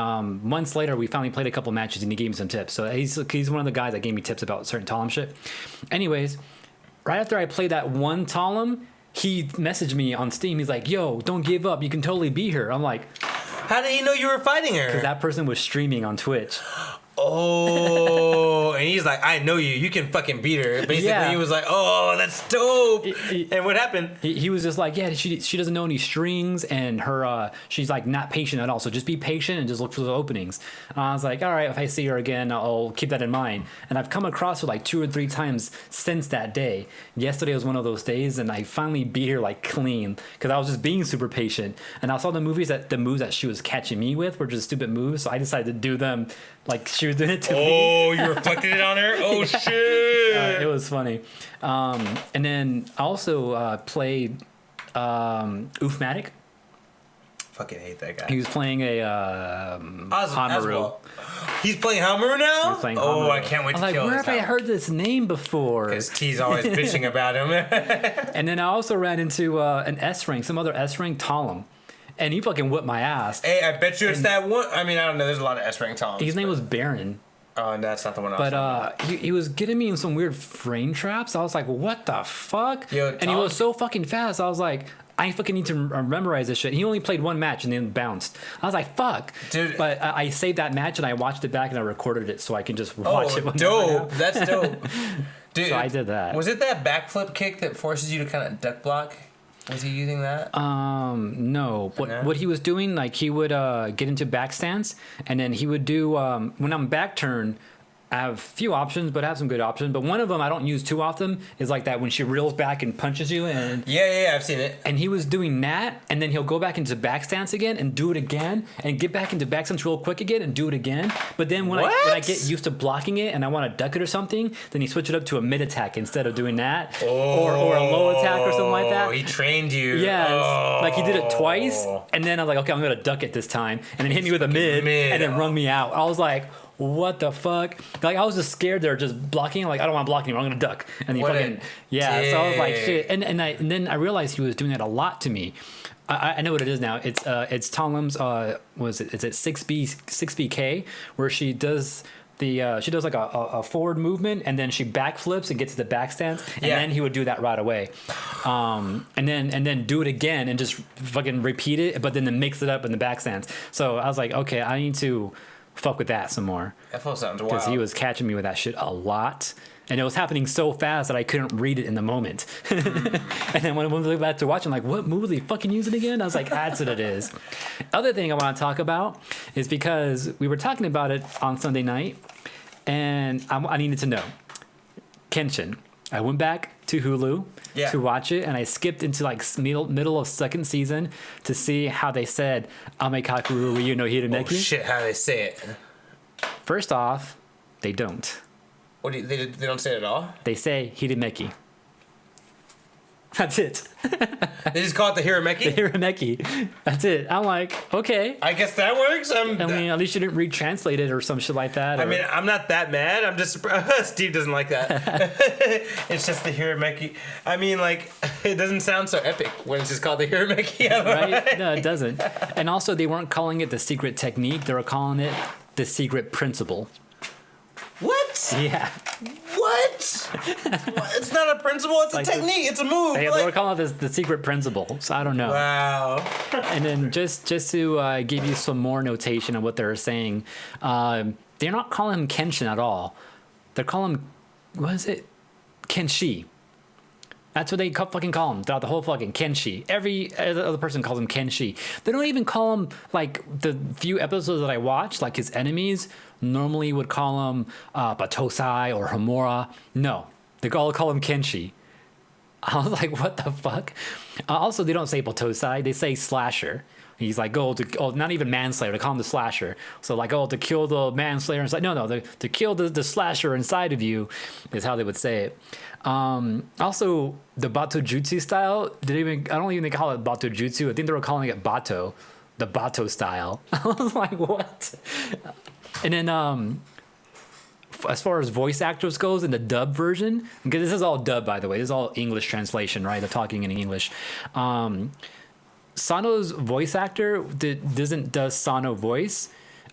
Speaker 1: months later, we finally played a couple matches, and he gave me some tips. So he's one of the guys that gave me tips about certain Talum shit. Anyways, right after I played that one Talum, he messaged me on Steam. He's like, yo, don't give up. You can totally beat her. I'm like...
Speaker 2: How did he know you were fighting her?
Speaker 1: Because that person was streaming on Twitch.
Speaker 2: Oh, and he's like, I know you. You can fucking beat her. Basically, he was like, oh, that's dope. And what happened?
Speaker 1: He was just like, yeah, she doesn't know any strings, and her she's like not patient at all. So just be patient and just look for the openings. And I was like, all right, if I see her again, I'll keep that in mind. And I've come across her like 2 or 3 times since that day. Yesterday was one of those days, and I finally beat her like clean because I was just being super patient. And I saw the moves that she was catching me with were just stupid moves, so I decided to do them like she was doing it to me.
Speaker 2: Oh, you reflected it on her? Oh, yeah. Shit.
Speaker 1: It was funny. And then I also played Oofmatic.
Speaker 2: Fucking hate that guy.
Speaker 1: He was playing a Hamaru.
Speaker 2: He's playing Hamaru now?
Speaker 1: He's playing
Speaker 2: Hamaru.
Speaker 1: Hamaru.
Speaker 2: I can't wait to kill this.
Speaker 1: Where have I heard this name before?
Speaker 2: Because T's always bitching about him.
Speaker 1: And then I also ran into an S rank, some other S rank Talum. And he fucking whipped my ass.
Speaker 2: Hey, I bet you it's that one. I mean, I don't know. There's a lot of S-rank Talums.
Speaker 1: His name was Baron.
Speaker 2: Oh, and that's not the one I was
Speaker 1: But he was getting me in some weird frame traps. I was like, what the fuck?
Speaker 2: Yo,
Speaker 1: and he was so fucking fast. I was like, I fucking need to memorize this shit. He only played one match and then bounced. I was like, fuck.
Speaker 2: Dude.
Speaker 1: But I saved that match and I watched it back and I recorded it so I can just watch it.
Speaker 2: Dope. That's dope. Dude,
Speaker 1: so I did that.
Speaker 2: Was it that backflip kick that forces you to kind of duck block? Was he using that?
Speaker 1: No. What he was doing, like he would get into back stance and then he would do when I'm back turn, I have a few options, but I have some good options. But one of them I don't use too often is like that when she reels back and punches you. And
Speaker 2: yeah, I've seen it.
Speaker 1: And he was doing that, and then he'll go back into back stance again and do it again, and get back into back stance real quick again and do it again. But then when I get used to blocking it and I want to duck it or something, then he switch it up to a mid attack instead of doing that, or a low attack or something like that.
Speaker 2: He trained you.
Speaker 1: Yeah, like he did it twice, and then I'm like, okay, I'm gonna duck it this time, and then hit me with a mid, and then run me out. I was like, what the fuck? Like I was just scared there, just blocking. Like I don't want to block anymore. I'm gonna duck. And he fucking So I was like, shit. And then I realized he was doing that a lot to me. I know what it is now. It's Talim's It's at 6BK where she does like a forward movement and then she backflips and gets to the back stance and then he would do that right away. And then do it again and just fucking repeat it, but then mix it up in the back stance. So I was like, okay, I need to fuck with that some more.
Speaker 2: That full sounds wild.
Speaker 1: Because he was catching me with that shit a lot. And it was happening so fast that I couldn't read it in the moment. And then when I went back to watch, I'm like, what move was he fucking using again? I was like, that's what it is. Other thing I want to talk about is because we were talking about it on Sunday night, and I needed to know. Kenshin. I went back to Hulu to watch it, and I skipped into like middle of second season to see how they said Amekakuru Ryu no Hirameki.
Speaker 2: Oh shit, how they say it?
Speaker 1: First off, they don't.
Speaker 2: What do they don't say it at all?
Speaker 1: They say Hirameki. That's it.
Speaker 2: They just call it the Hirameki?
Speaker 1: The Hirameki. That's it. I'm like, okay.
Speaker 2: I guess that works.
Speaker 1: I mean, at least you didn't retranslate it or some shit like that.
Speaker 2: I mean, I'm not that mad. I'm just Steve doesn't like that. It's just the Hirameki. I mean, like, it doesn't sound so epic when it's just called the Hirameki.
Speaker 1: Right? No, it doesn't. And also, they weren't calling it the secret technique. They were calling it the secret principle.
Speaker 2: What?
Speaker 1: Yeah.
Speaker 2: What? It's not a principle. It's like a technique. It's a move.
Speaker 1: They were calling it the secret principle. So I don't know.
Speaker 2: Wow.
Speaker 1: And then just to give you some more notation of what they're saying, they're not calling him Kenshin at all. They're calling him, what is it? Kenshi. That's what they fucking call him throughout the whole fucking Kenshi. Every other person calls him Kenshi. They don't even call him, like, the few episodes that I watched, like his enemies normally would call him Batosai or Homura. No, they all call him Kenshi. I was like, what the fuck? Also, they don't say Batosai, they say Slasher. He's like, not even manslayer, they call him the slasher. So like, to kill the manslayer. And it's like, no, to kill the slasher inside of you is how they would say it. Also, the Bato Jutsu style, I don't even call it Bato Jutsu. I think they were calling it Bato, the Bato style. I was like, what? And then, as far as voice actors goes in the dub version, because this is all dub, by the way, this is all English translation, right? They're talking in English. Sano's voice actor does Sano voice.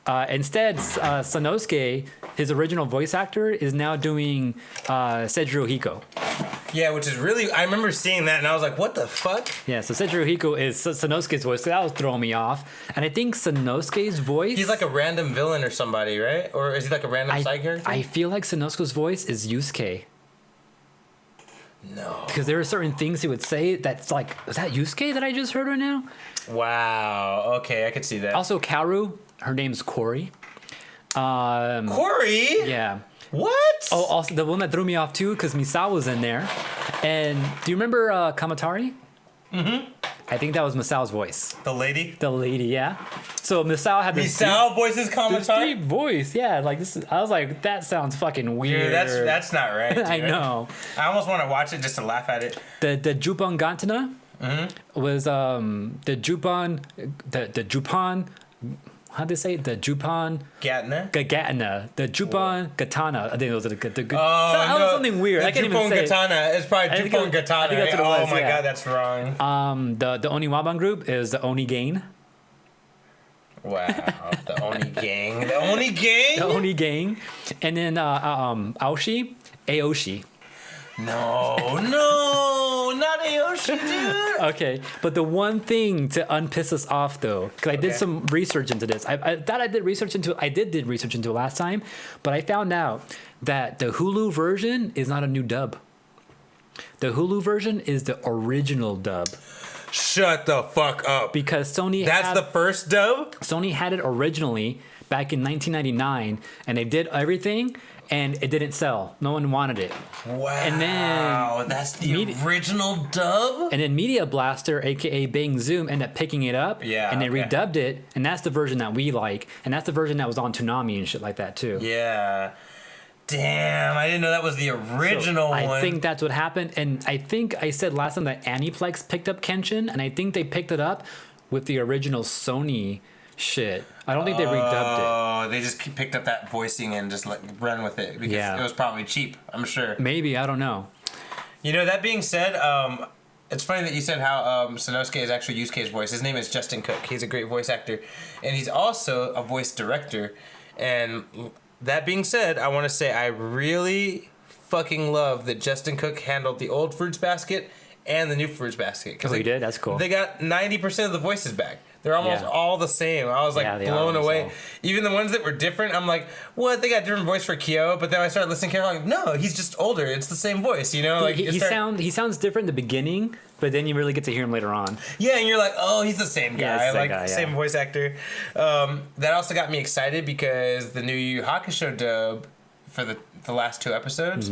Speaker 1: Instead, Sanosuke, his original voice actor, is now doing Seijiro Hiko.
Speaker 2: Yeah, which is really, I remember seeing that and I was like, what the fuck?
Speaker 1: Yeah, so Seijiro Hiko is Sanosuke's voice, so that was throwing me off. And I think Sanosuke's voice...
Speaker 2: He's like a random villain or somebody, right? Or is he like a random side character?
Speaker 1: I feel like Sanosuke's voice is Yusuke.
Speaker 2: No.
Speaker 1: Because there are certain things he would say that's like, is that Yusuke that I just heard right now?
Speaker 2: Wow. Okay, I could see that.
Speaker 1: Also, Kaoru, her name's Corey.
Speaker 2: Corey?
Speaker 1: Yeah.
Speaker 2: What?
Speaker 1: Oh, also the one that threw me off too, because Misao's in there. And do you remember Kamatari? Mm-hmm. I think that was Misao's voice.
Speaker 2: The lady?
Speaker 1: The lady, yeah. So Misao had this
Speaker 2: Misao voices Kamatari?
Speaker 1: deep voice, yeah. Like this, I was like, that sounds fucking weird.
Speaker 2: Dude, that's not right. Dude.
Speaker 1: I know.
Speaker 2: I almost want to watch it just to laugh at it.
Speaker 1: The Jupan Gantana was the Jupan. How'd they say it? The Jupan
Speaker 2: Gatana?
Speaker 1: The Jupan Gatana. I think those are the good.
Speaker 2: Oh, no.
Speaker 1: Something weird.
Speaker 2: The
Speaker 1: I can't even say
Speaker 2: Gatana. It's probably Jupan Gatana.
Speaker 1: I think that's what it was,
Speaker 2: oh my god, that's wrong.
Speaker 1: The Oniwaban group is the Oni Gang.
Speaker 2: Wow, the Oni Gang. The Oni Gang?
Speaker 1: The Oni Gang. And then Aoshi.
Speaker 2: No, No, not Aoshi, dude.
Speaker 1: Okay, but the one thing to unpiss us off though, because I did some research into this. I thought I did research into it. I did research into it last time, but I found out that the Hulu version is not a new dub. The Hulu version is the original dub.
Speaker 2: Shut the fuck up.
Speaker 1: Because
Speaker 2: That's the first dub?
Speaker 1: Sony had it originally back in 1999, and they did everything, and it didn't sell. No one wanted it.
Speaker 2: Wow.
Speaker 1: And then
Speaker 2: that's the original dub?
Speaker 1: And then Media Blaster, aka Bang Zoom, ended up picking it up, and they redubbed it, and that's the version that we like, and that's the version that was on Toonami and shit like that too.
Speaker 2: Yeah. Damn, I didn't know that was the original one.
Speaker 1: I think that's what happened, and I think I said last time that Aniplex picked up Kenshin, and I think they picked it up with the original Sony shit. I don't think they redubbed it.
Speaker 2: Oh, they just picked up that voicing and just run with it because it was probably cheap, I'm sure.
Speaker 1: Maybe, I don't know.
Speaker 2: You know, that being said, it's funny that you said how Sanosuke is actually Yusuke's voice. His name is Justin Cook. He's a great voice actor, and he's also a voice director. And that being said, I want to say I really fucking love that Justin Cook handled the old Fruits Basket and the new Fruits Basket.
Speaker 1: Oh, he did? That's cool.
Speaker 2: They got 90% of the voices back. They're almost all the same. I was blown away. Even the ones that were different, I'm like, what? They got different voice for Kyo, but then I started listening carefully. I'm like, no, he's just older. It's the same voice, you know? Like
Speaker 1: he sounds different in the beginning, but then you really get to hear him later on.
Speaker 2: Yeah, and you're like, oh, he's the same guy.
Speaker 1: Yeah,
Speaker 2: same voice actor. That also got me excited because the new Yu Yu Hakusho dub for the last 2 episodes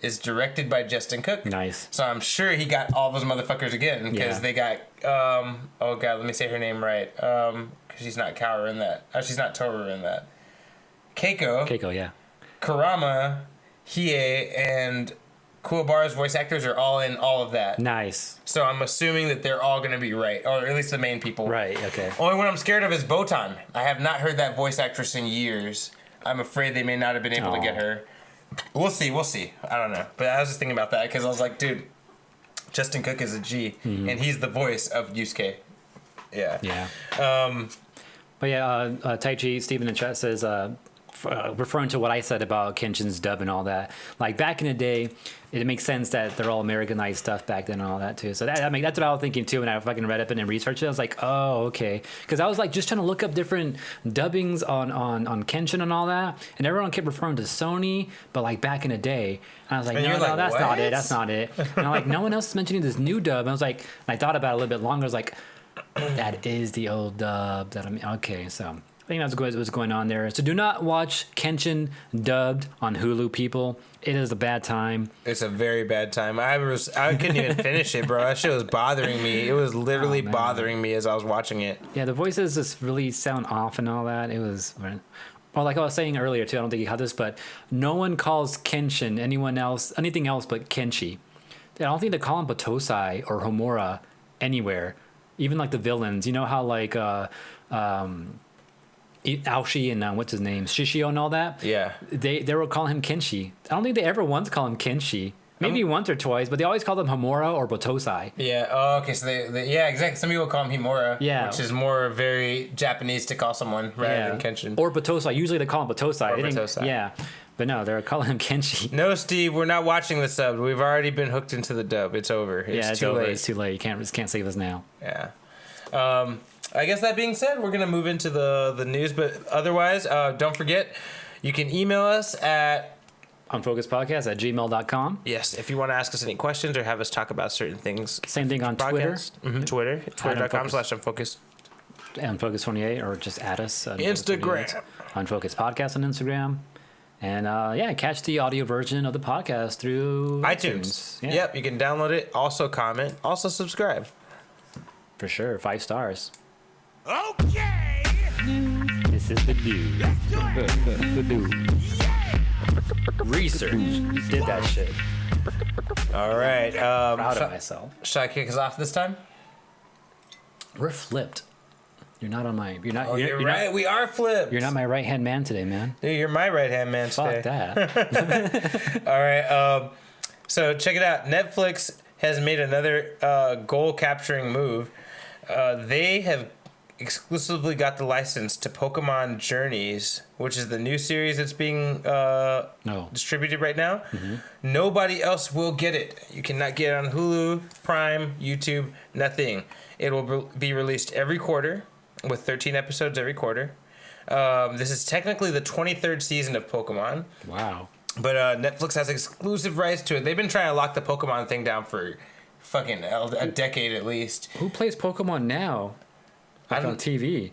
Speaker 2: is directed by Justin Cook.
Speaker 1: Nice.
Speaker 2: So I'm sure he got all those motherfuckers again because they got oh god, let me say her name right. Because she's not Kaoru in that. She's not Toru in that. Keiko,
Speaker 1: yeah.
Speaker 2: Kurama, Hiei, and Kuwabara's voice actors are all in all of that.
Speaker 1: Nice.
Speaker 2: So I'm assuming that they're all going to be right, or at least the main people.
Speaker 1: Right, okay.
Speaker 2: Only one I'm scared of is Botan. I have not heard that voice actress in years. I'm afraid they may not have been able to get her. We'll see. I don't know. But I was just thinking about that because I was like, dude, Justin Cook is a G, and he's the voice of Yusuke. Yeah.
Speaker 1: Yeah. But yeah, Taichi, Steven in the chat says, referring to what I said about Kenshin's dub and all that, like back in the day, it makes sense that they're all Americanized stuff back then and all that too. So that's what I was thinking too when I fucking read up and researched it. I was like, oh, okay. Because I was like just trying to look up different dubbings on Kenshin and all that, and everyone kept referring to Sony, but like back in the day. And I was like, no, that's not it. That's not it. And I'm like, no one else is mentioning this new dub. And I was like, and I thought about it a little bit longer. I was like, that is the old dub. Okay, so I think that's what's going on there. So do not watch Kenshin dubbed on Hulu, people. It is a bad time.
Speaker 2: It's a very bad time. I couldn't even finish it, bro. That shit was bothering me. It was literally bothering me as I was watching it.
Speaker 1: Yeah, the voices just really sound off and all that. It was... Well, like I was saying earlier, too, I don't think you had this, but no one calls Kenshin anything else but Kenshi. I don't think they call him Batosai or Homura anywhere. Even like the villains. You know how like... Aoshi and what's his name, Shishio and all that. Yeah, they were calling him Kenshi. I don't think they ever once call him Kenshi. Maybe once or twice, but they always call them Homura or Batosai. Yeah. Oh, okay. So they yeah, exactly. Some people call him Himura. Yeah. Which is more very Japanese to call someone rather than Kenshin. Or Batosai. Usually they call him Batosai. Or Batosai. Yeah. But no, they're calling him Kenshi.
Speaker 2: No, Steve, we're not watching the sub. We've already been hooked into the dub. It's over.
Speaker 1: It's too late. It's too late. You can't save us now.
Speaker 2: Yeah. I guess that being said, we're going to move into the news, but otherwise, don't forget, you can email us at
Speaker 1: unfocusedpodcast@gmail.com.
Speaker 2: Yes, if you want to ask us any questions or have us talk about certain things.
Speaker 1: Same thing on Twitter.
Speaker 2: Twitter.com/unfocused.
Speaker 1: Unfocused28, or just add us.
Speaker 2: Instagram.
Speaker 1: Unfocused Podcast on Instagram. And catch the audio version of the podcast through
Speaker 2: iTunes. Yeah. Yep, you can download it, also comment, also subscribe.
Speaker 1: For sure, 5 stars.
Speaker 3: Okay.
Speaker 1: This is the dude. The dude. Research. Did that shit.
Speaker 2: All right.
Speaker 1: Proud of myself.
Speaker 2: Should I kick us off this time?
Speaker 1: We're flipped. You're not on my. You're not.
Speaker 2: Oh, you're right. We are flipped.
Speaker 1: You're not my right hand man today, man.
Speaker 2: Dude, you're my right hand man today.
Speaker 1: Fuck that.
Speaker 2: All right. So check it out. Netflix has made another goal capturing move. They have exclusively got the license to Pokemon Journeys, which is the new series that's being distributed right now. Mm-hmm. Nobody else will get it. You cannot get it on Hulu, Prime, YouTube, nothing. It will be released every quarter with 13 episodes every quarter. This is technically the 23rd season of Pokemon.
Speaker 1: Wow.
Speaker 2: But Netflix has exclusive rights to it. They've been trying to lock the Pokemon thing down for fucking a decade at least.
Speaker 1: Who plays Pokemon now? On TV.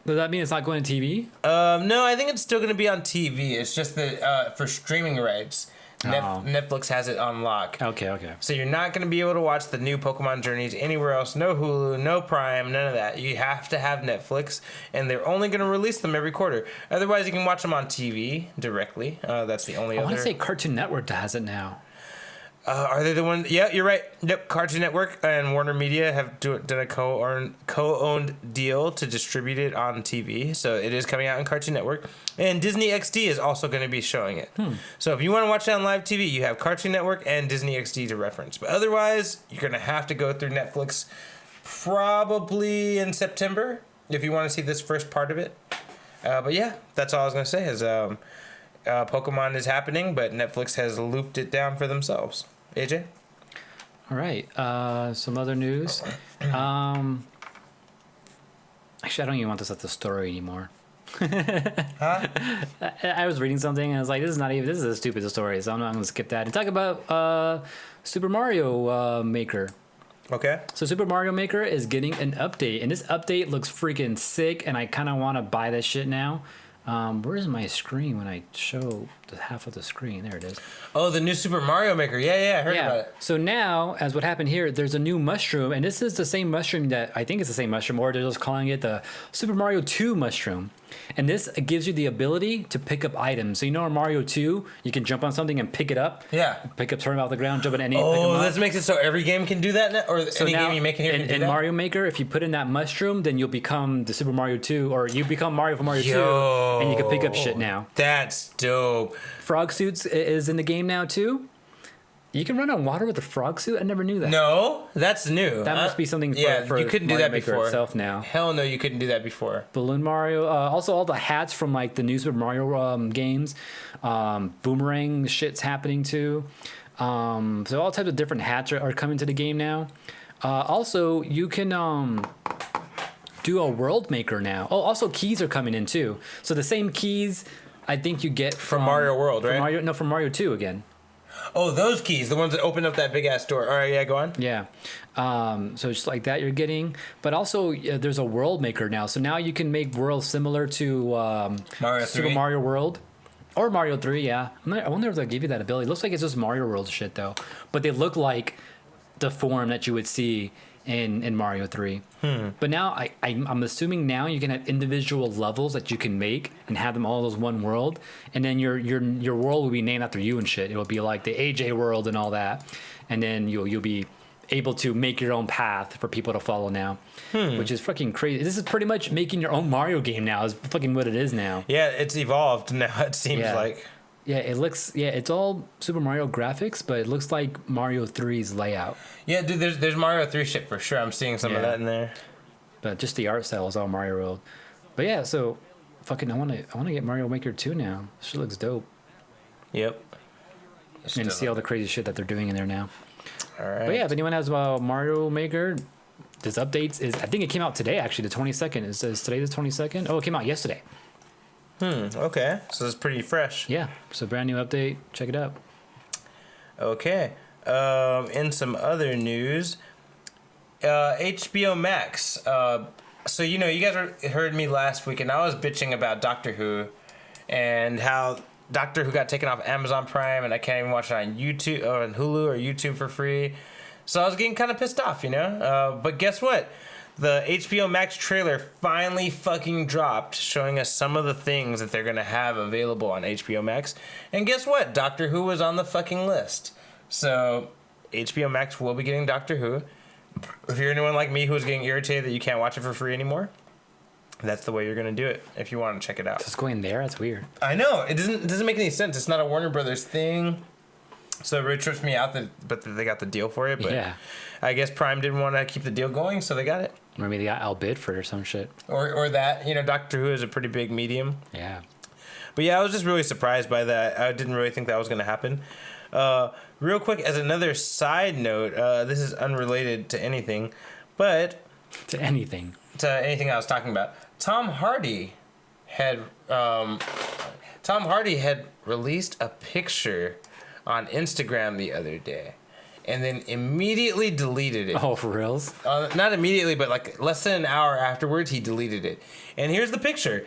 Speaker 1: Does that mean it's not going to TV?
Speaker 2: No, I think it's still going to be on TV. It's just that for streaming rights, Netflix has it on lock.
Speaker 1: Okay.
Speaker 2: So you're not going to be able to watch the new Pokemon Journeys anywhere else. No Hulu, no Prime, none of that. You have to have Netflix, and they're only going to release them every quarter. Otherwise, you can watch them on TV directly. That's the only other.
Speaker 1: I want to say Cartoon Network has it now.
Speaker 2: Are they the one? Yeah, you're right. Yep, Cartoon Network and Warner Media have done a co-owned deal to distribute it on TV. So it is coming out on Cartoon Network. And Disney XD is also going to be showing it. So if you want to watch it on live TV, you have Cartoon Network and Disney XD to reference. But otherwise, you're going to have to go through Netflix probably in September if you want to see this first part of it. But yeah, that's all I was going to say is Pokemon is happening, but Netflix has looped it down for themselves. AJ?
Speaker 1: All right. Some other news. Actually, I don't even want this at the story anymore.
Speaker 2: Huh?
Speaker 1: I was reading something and I was like, this is a stupid story, so I'm not going to skip that. And talk about Super Mario Maker.
Speaker 2: Okay.
Speaker 1: So Super Mario Maker is getting an update, and this update looks freaking sick, and I kind of want to buy this shit now. Where's my screen when I show the half of the screen? There it is.
Speaker 2: Oh, the new Super Mario Maker. Yeah, I heard about it.
Speaker 1: So now, as what happened here, there's a new mushroom, and this is the same mushroom that I think it's the same mushroom, or they're just calling it the Super Mario 2 mushroom. And this gives you the ability to pick up items. So you know in Mario 2, you can jump on something and pick it up.
Speaker 2: Yeah.
Speaker 1: Pick up, turn it off the ground, jump on any.
Speaker 2: Oh, this makes it so every game can do that now? Or so any game you make in here can do that?
Speaker 1: In Mario Maker, if you put in that mushroom, then you'll become the Super Mario 2, or you become Mario from Mario 2, and you can pick up shit now.
Speaker 2: That's dope.
Speaker 1: Frog Suits is in the game now, too. You can run on water with a frog suit? I never knew that.
Speaker 2: No, that's new.
Speaker 1: That must be something for
Speaker 2: you couldn't
Speaker 1: Mario
Speaker 2: do that
Speaker 1: Maker
Speaker 2: before.
Speaker 1: itself now.
Speaker 2: Hell no, you couldn't do that before.
Speaker 1: Balloon Mario. Also, all the hats from like the new Super Mario games. Boomerang shit's happening too. So all types of different hats are coming to the game now. Also, you can do a world maker now. Oh, also keys are coming in too. So the same keys I think you get
Speaker 2: from Mario World, right?
Speaker 1: From Mario 2 again.
Speaker 2: Oh, those keys, the ones that open up that big ass door. All right, yeah, go on.
Speaker 1: Yeah. So just like that you're getting. But also there's a world maker now. So now you can make worlds similar to Super Mario World. Or Mario 3, yeah. I wonder if they'll give you that ability. It looks like it's just Mario World shit, though. But they look like the form that you would see in Mario 3. But now, I'm assuming now you can have individual levels that you can make and have them all as one world. And then your world will be named after you and shit. It will be like the AJ world and all that. And then you'll be able to make your own path for people to follow now. Which is fucking crazy. This is pretty much making your own Mario game now is fucking what it is now.
Speaker 2: Yeah, it's evolved now, it seems like.
Speaker 1: Yeah, it's all Super Mario graphics, but it looks like Mario 3's layout.
Speaker 2: Yeah, dude, there's Mario 3 shit for sure. I'm seeing some of that in there.
Speaker 1: But just the art style is all Mario World. But yeah, so fucking I want to get Mario Maker 2 now. This shit looks dope.
Speaker 2: Yep.
Speaker 1: And see all the crazy shit that they're doing in there now.
Speaker 2: All right.
Speaker 1: But yeah, if anyone has Mario Maker, this updates is, I think it came out today actually, the 22nd. Is today the 22nd? Oh, it came out yesterday.
Speaker 2: Okay. So it's pretty fresh.
Speaker 1: Yeah. So brand new update. Check it out.
Speaker 2: Okay. In some other news, HBO Max. So you guys heard me last week, and I was bitching about Doctor Who, and how Doctor Who got taken off Amazon Prime, and I can't even watch it on YouTube or on Hulu or YouTube for free. So I was getting kind of pissed off, But guess what? The HBO Max trailer finally fucking dropped, showing us some of the things that they're going to have available on HBO Max. And guess what? Doctor Who was on the fucking list. So HBO Max will be getting Doctor Who. If you're anyone like me who's getting irritated that you can't watch it for free anymore, that's the way you're going to do it if you want to check it out.
Speaker 1: Just going there? That's weird.
Speaker 2: I know. It doesn't make any sense. It's not a Warner Brothers thing. So it really trips me out but they got the deal for it. But
Speaker 1: Yeah.
Speaker 2: I guess Prime didn't want to keep the deal going, so they got it.
Speaker 1: Or maybe they got outbid for it or some shit.
Speaker 2: Or that, Doctor Who is a pretty big medium.
Speaker 1: Yeah.
Speaker 2: But yeah, I was just really surprised by that. I didn't really think that was going to happen. Real quick, as another side note, this is unrelated to anything, but...
Speaker 1: To anything.
Speaker 2: To anything I was talking about. Tom Hardy had released a picture on Instagram the other day, and then immediately deleted it.
Speaker 1: Oh, for reals?
Speaker 2: Not immediately, but like less than an hour afterwards, he deleted it. And here's the picture.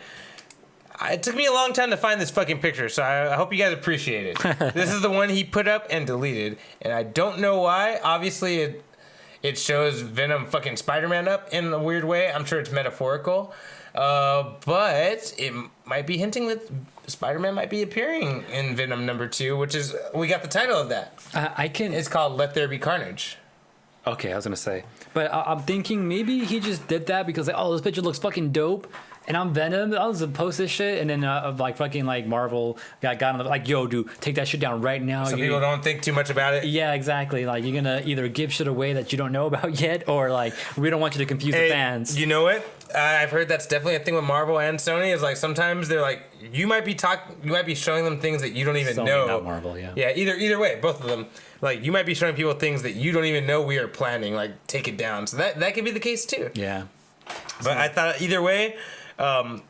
Speaker 2: It took me a long time to find this fucking picture, so I hope you guys appreciate it. This is the one he put up and deleted, and I don't know why. Obviously, it shows Venom fucking Spider-Man up in a weird way. I'm sure it's metaphorical. But it might be hinting that Spider-Man might be appearing in Venom #2, which is... We got the title of that. It's called Let There Be Carnage.
Speaker 1: Okay, I was going to say. But I'm thinking maybe he just did that because, like, oh, this picture looks fucking dope. And I'm Venom. I'll just post this shit. And then, Marvel got on the... Like, yo, dude, take that shit down right now.
Speaker 2: Some people don't think too much about it.
Speaker 1: Yeah, exactly. Like, you're going to either give shit away that you don't know about yet, or, like, we don't want you to confuse the fans.
Speaker 2: You know what? I've heard that's definitely a thing with Marvel and Sony. Is like sometimes they're like, you might be showing them things that you don't even know.
Speaker 1: Not Marvel, yeah.
Speaker 2: Yeah, either way, both of them. Like, you might be showing people things that you don't even know we are planning. Like, take it down. So that could be the case too.
Speaker 1: Yeah.
Speaker 2: But I thought either way,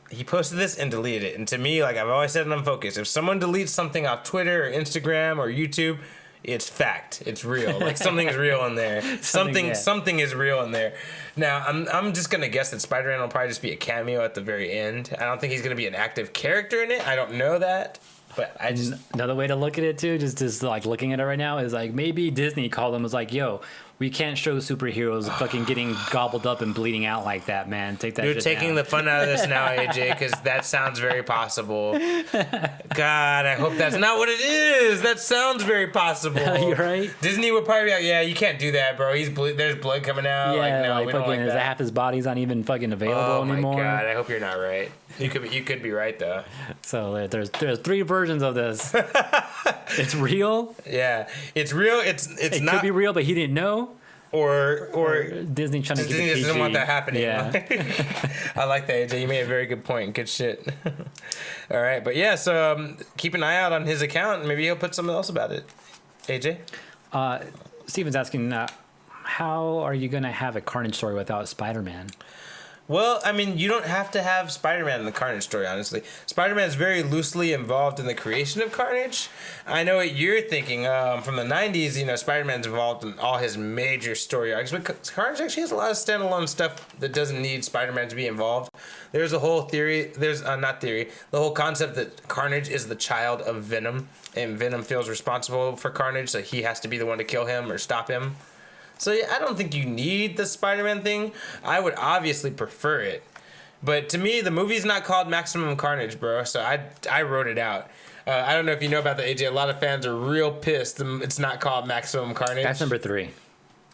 Speaker 2: he posted this and deleted it. And to me, like I've always said in Unfocused, if someone deletes something off Twitter or Instagram or YouTube, it's fact. It's real. Like something is real in there. Something is real in there. Now I'm just gonna guess that Spider-Man will probably just be a cameo at the very end. I don't think he's gonna be an active character in it. I don't know that. But I just...
Speaker 1: Another way to look at it too, just like looking at it right now, is like maybe Disney called them, was like, yo, we can't show superheroes fucking getting gobbled up and bleeding out like that, man. Take that.
Speaker 2: You're
Speaker 1: shit
Speaker 2: taking
Speaker 1: down.
Speaker 2: the fun out of this now, AJ, because that sounds very possible. God, I hope that's not what it is. That sounds very possible.
Speaker 1: You're right.
Speaker 2: Disney would probably be like, yeah, you can't do that, bro. There's blood coming out.
Speaker 1: Yeah,
Speaker 2: like, no,
Speaker 1: like
Speaker 2: we don't
Speaker 1: fucking,
Speaker 2: like that.
Speaker 1: half his body's not even fucking available anymore.
Speaker 2: Oh my God, I hope you're not right. You could be right though.
Speaker 1: So there's 3 versions of this. It's real.
Speaker 2: Yeah, it's real. It not,
Speaker 1: could be real, but he didn't know.
Speaker 2: Or
Speaker 1: Disney trying to get
Speaker 2: Disney
Speaker 1: it
Speaker 2: doesn't
Speaker 1: PG.
Speaker 2: want that happening.
Speaker 1: Yeah.
Speaker 2: I like that, AJ. You made a very good point. Good shit. All right, but yeah, so keep an eye out on his account. Maybe he'll put something else about it. AJ?
Speaker 1: Steven's asking, how are you going to have a Carnage story without Spider-Man?
Speaker 2: Well, I mean, you don't have to have Spider-Man in the Carnage story, honestly. Spider-Man is very loosely involved in the creation of Carnage. I know what you're thinking. From the 90s, Spider-Man's involved in all his major story arcs, but Carnage actually has a lot of standalone stuff that doesn't need Spider-Man to be involved. There's a whole theory, the whole concept that Carnage is the child of Venom, and Venom feels responsible for Carnage, so he has to be the one to kill him or stop him. So yeah, I don't think you need the Spider-Man thing. I would obviously prefer it. But to me, the movie's not called Maximum Carnage, bro. So I wrote it out. I don't know if you know about the AJ. A lot of fans are real pissed. It's not called Maximum Carnage.
Speaker 1: That's number 3.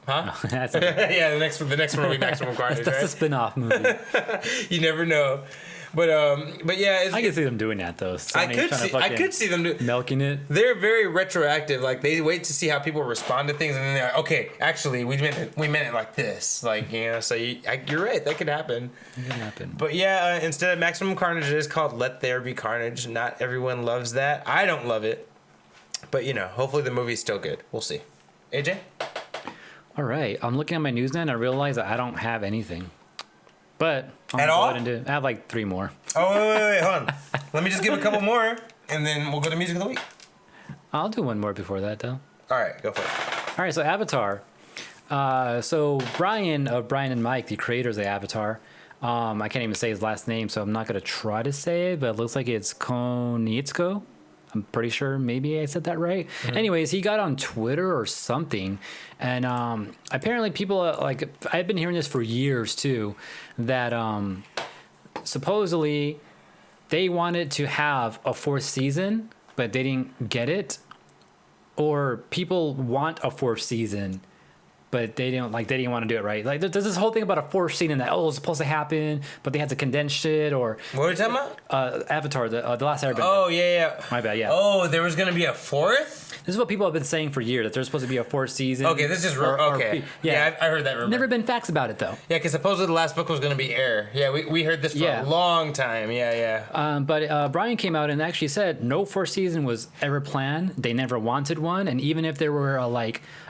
Speaker 2: Huh?
Speaker 1: No, that's
Speaker 2: yeah, the next one will be Maximum Carnage,
Speaker 1: that's
Speaker 2: right?
Speaker 1: a spin-off movie.
Speaker 2: You never know. But yeah,
Speaker 1: I can see them doing that though.
Speaker 2: I could see them
Speaker 1: milking it.
Speaker 2: They're very retroactive. Like they wait to see how people respond to things, and then they're like, okay, actually, we meant it like this. Like So you're right. That could happen.
Speaker 1: It can happen.
Speaker 2: But yeah, instead of Maximum Carnage, it is called Let There Be Carnage. Not everyone loves that. I don't love it. But hopefully the movie's still good. We'll see. AJ?
Speaker 1: All right. I'm looking at my news now and I realize that I don't have anything. But
Speaker 2: at all?
Speaker 1: I have like 3 more.
Speaker 2: Oh, wait, hold on. Let me just give a couple more, and then we'll go to Music of the Week.
Speaker 1: I'll do one more before that, though.
Speaker 2: All right, go for it.
Speaker 1: All right, so Avatar. So Brian of Brian and Mike, the creators of Avatar, I can't even say his last name, so I'm not going to try to say it, but it looks like it's Konietzko. I'm pretty sure maybe I said that right. Mm-hmm. Anyways, he got on Twitter or something, and apparently people I've been hearing this for years too, that supposedly they wanted to have a 4th season, but they didn't get it, or people want a 4th season, but they didn't want to do it right. Like there's this whole thing about a 4th season that it's supposed to happen, but they had to condense shit. Or
Speaker 2: what are you talking about?
Speaker 1: Avatar, the last Airbender.
Speaker 2: Oh yeah.
Speaker 1: My bad. Yeah.
Speaker 2: Oh, there was gonna be a 4th.
Speaker 1: This is what people have been saying for years, that there's supposed to be a 4th season.
Speaker 2: Okay, this is okay. I heard that rumor.
Speaker 1: Never been facts about it, though.
Speaker 2: Yeah, because supposedly the last book was going to be Air. Yeah, we heard this for a long time. Yeah.
Speaker 1: But Brian came out and actually said no 4th season was ever planned. They never wanted one. And even if they were,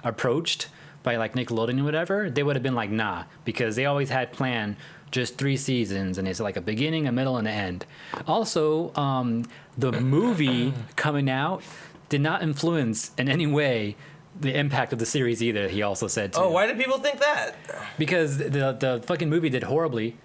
Speaker 1: approached by, Nickelodeon or whatever, they would have been like, nah. Because they always had planned just 3 seasons. And it's like a beginning, a middle, and an end. Also, the movie coming out did not influence in any way the impact of the series either, he also said too.
Speaker 2: Oh, why did people think that?
Speaker 1: Because the fucking movie did horribly.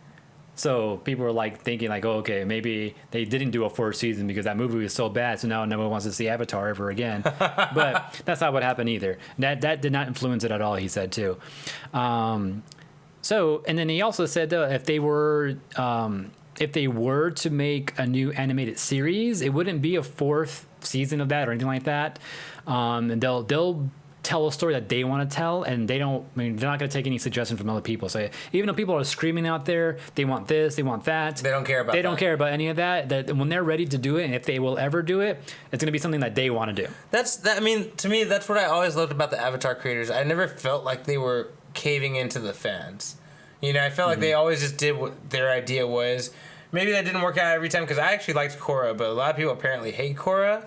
Speaker 1: So people were thinking oh, okay, maybe they didn't do a 4th season because that movie was so bad, so now no one wants to see Avatar ever again. But that's not what happened either. That did not influence it at all, he said too. So, and then he also said though, if they were to make a new animated series, it wouldn't be a 4th season of that or anything like that. And they'll tell a story that they want to tell, and they're not going to take any suggestions from other people. So even though people are screaming out there, they want this, they want that.
Speaker 2: They don't care about
Speaker 1: They don't care about any of that. That when they're ready to do it, and if they will ever do it, it's going to be something that they want to do.
Speaker 2: To me, that's what I always loved about the Avatar creators. I never felt like they were caving into the fans. I felt like they always just did what their idea was. Maybe that didn't work out every time, because I actually liked Korra, but a lot of people apparently hate Korra.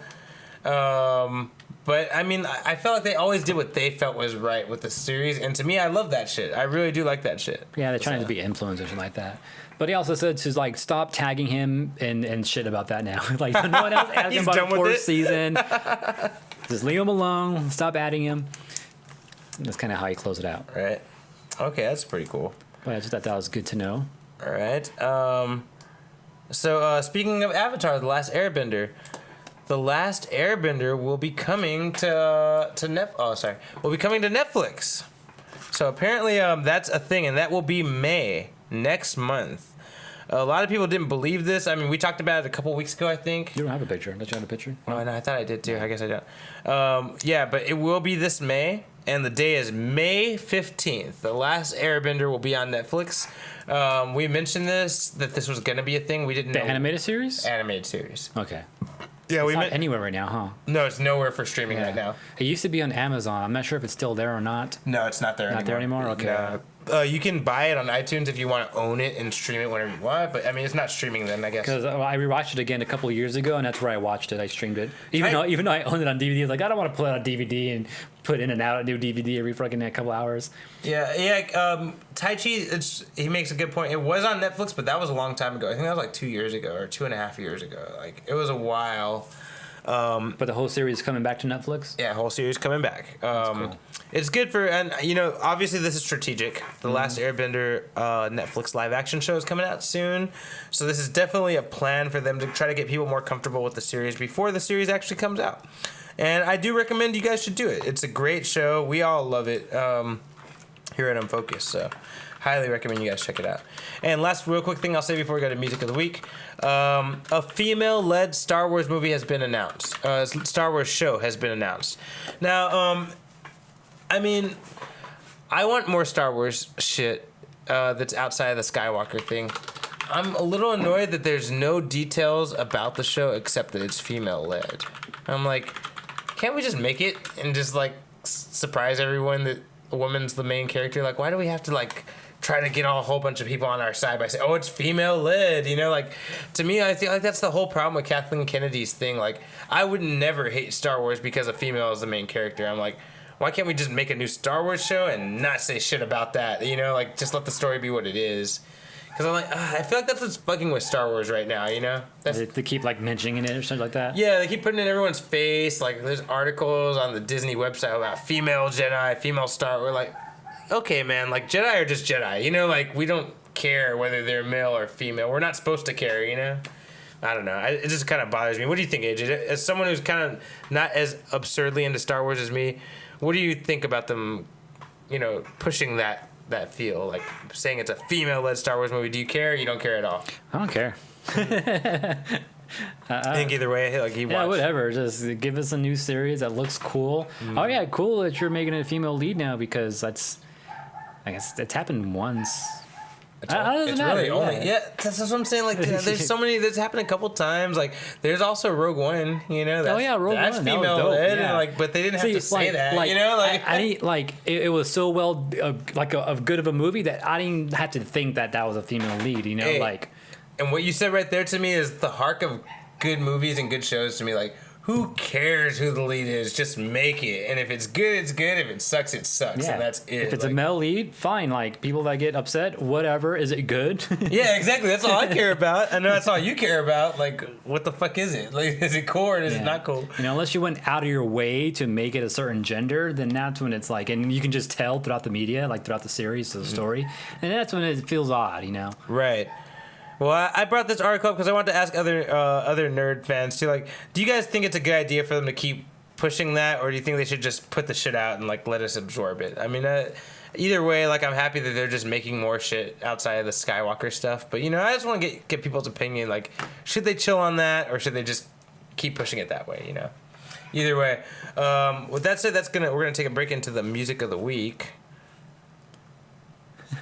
Speaker 2: But I felt like they always did what they felt was right with the series, and to me, I love that shit. I really do like that shit.
Speaker 1: Yeah, they're trying to be influencers like that. But he also said to stop tagging him and shit about that now. No one else asking about the 4th season. Just leave him alone. Stop adding him. And that's kind of how he closed it out.
Speaker 2: Right. Okay, that's pretty cool.
Speaker 1: But I just thought that was good to know.
Speaker 2: All right. So speaking of Avatar, The Last Airbender. The Last Airbender will be coming to Netflix. So apparently that's a thing, and that will be May next month. A lot of people didn't believe this. We talked about it a couple weeks ago, I think.
Speaker 1: You don't have a picture. Don't you have a picture?
Speaker 2: Oh, no, I thought I did too. I guess I don't. Yeah, but it will be this May, and the day is May 15th. The Last Airbender will be on Netflix. We mentioned that this was going to be a thing. We didn't know.
Speaker 1: The animated series?
Speaker 2: Animated series.
Speaker 1: Okay.
Speaker 2: Yeah,
Speaker 1: it's not anywhere right now, huh?
Speaker 2: No, it's nowhere for streaming right now.
Speaker 1: It used to be on Amazon. I'm not sure if it's still there or not.
Speaker 2: No, it's not there anymore.
Speaker 1: Not there anymore? Okay.
Speaker 2: No. You can buy it on iTunes if you want to own it and stream it whenever you want. But it's not streaming then, I guess.
Speaker 1: Because I rewatched it again a couple of years ago, and that's where I watched it. I streamed it. Even though I owned it on DVD, I was I don't want to pull it on DVD and put in and out a new DVD every fucking couple hours.
Speaker 2: Yeah. Tai Chi, he makes a good point. It was on Netflix, but that was a long time ago. I think that was 2 years ago or 2.5 years ago. It was a while.
Speaker 1: But the whole series is coming back to Netflix?
Speaker 2: Yeah, whole series coming back.
Speaker 1: Cool.
Speaker 2: It's good for, and obviously this is strategic. The Last Airbender Netflix live action show is coming out soon. So this is definitely a plan for them to try to get people more comfortable with the series before the series actually comes out. And I do recommend you guys should do it. It's a great show. We all love it here at Unfocused. So highly recommend you guys check it out. And last real quick thing I'll say before we go to music of the week. A female-led Star Wars movie has been announced. Star Wars show has been announced. Now, I want more Star Wars shit that's outside of the Skywalker thing. I'm a little annoyed that there's no details about the show except that it's female-led. I'm can't we just make it and just, surprise everyone that a woman's the main character? Why do we have to, try to get a whole bunch of people on our side by saying, oh, it's female-led, to me, I feel that's the whole problem with Kathleen Kennedy's thing. I would never hate Star Wars because a female is the main character. I'm why can't we just make a new Star Wars show and not say shit about that? Just let the story be what it is. Because I feel that's what's bugging with Star Wars right now,
Speaker 1: They keep, mentioning it or something like that?
Speaker 2: Yeah, they keep putting it in everyone's face. There's articles on the Disney website about female Jedi, female Star Wars. Okay, man, Jedi are just Jedi, we don't care whether they're male or female. We're not supposed to care, I don't know. It just kind of bothers me. What do you think, AJ? As someone who's kind of not as absurdly into Star Wars as me, what do you think about them, pushing that feel? Saying it's a female-led Star Wars movie. Do you care or you don't care at all?
Speaker 1: I don't care.
Speaker 2: I think either way,
Speaker 1: yeah, whatever. Just give us a new series that looks cool. Oh yeah, cool that you're making it a female lead now because I guess it's happened once. It's
Speaker 2: really only.
Speaker 1: Yeah.
Speaker 2: Yeah, that's what I'm saying. Like, there's so many. That's happened a couple times. Like, there's also Rogue One. You know. That's,
Speaker 1: Rogue
Speaker 2: that's
Speaker 1: One.
Speaker 2: female
Speaker 1: That was dope,
Speaker 2: led,
Speaker 1: yeah.
Speaker 2: and like, but they didn't have to say that. You know, like
Speaker 1: I didn't like it was so well a good of a movie that I didn't have to think that was a female lead. You know, like.
Speaker 2: And what you said right there to me is the heart of good movies and good shows to me. Like, who cares who the lead is? Just make it. And if it's good, it's good. If it sucks, it sucks. And that's it.
Speaker 1: If it's a male lead, fine. Like, people that get upset, whatever. Is it good?
Speaker 2: Yeah, exactly. That's all I care about. I know that's all you care about. Like, what the fuck is it? Like, is it cool or is it not cool?
Speaker 1: You know, unless you went out of your way to make it a certain gender, then that's when it's like, and you can just tell throughout the media, like throughout the series, the story. And that's when it feels odd, you know?
Speaker 2: Right. Well, I brought this article up because I want to ask other nerd fans too. Like, do you guys think it's a good idea for them to keep pushing that, or do you think they should just put the shit out and like let us absorb it? I mean, either way, like I'm happy that they're just making more shit outside of the Skywalker stuff. But you know, I just want to get people's opinion. Like, should they chill on that, or should they just keep pushing it that way? You know. Either way. With that said, we're gonna take a break into the music of the week.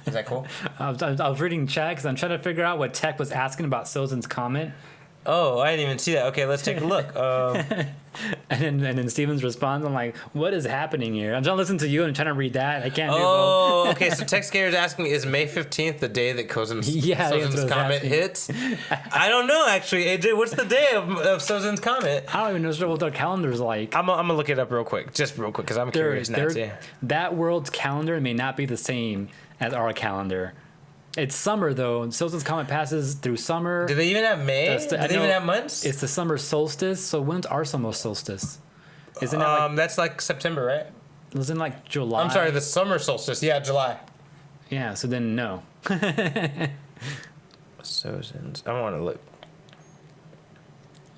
Speaker 2: Is that cool?
Speaker 1: I was reading chat because I'm trying to figure out what Tech was asking about Sozin's comment.
Speaker 2: Oh, I didn't even see that. Okay, let's take a look.
Speaker 1: And then Steven's response, I'm like, what is happening here? I'm trying to listen to you and trying to read that. I can't do both.
Speaker 2: Oh, okay. So Tech Scarer is asking, is May 15th the day that Sozin's comment hits? I don't know, actually. AJ, what's the day of Sozin's comment?
Speaker 1: I don't even know what their calendar's like.
Speaker 2: I'm going to look it up real quick, because I'm curious now, too.
Speaker 1: That world's calendar may not be the same as our calendar. It's summer though. Sozin's comet passes through summer.
Speaker 2: Do they even have May? Do they even have months?
Speaker 1: It's the summer solstice. So when's our summer solstice? Isn't that like,
Speaker 2: that's like September, right?
Speaker 1: Isn't like July?
Speaker 2: I'm sorry, the summer solstice. Yeah, July.
Speaker 1: Yeah. So then no.
Speaker 2: Sozin's. I want to look.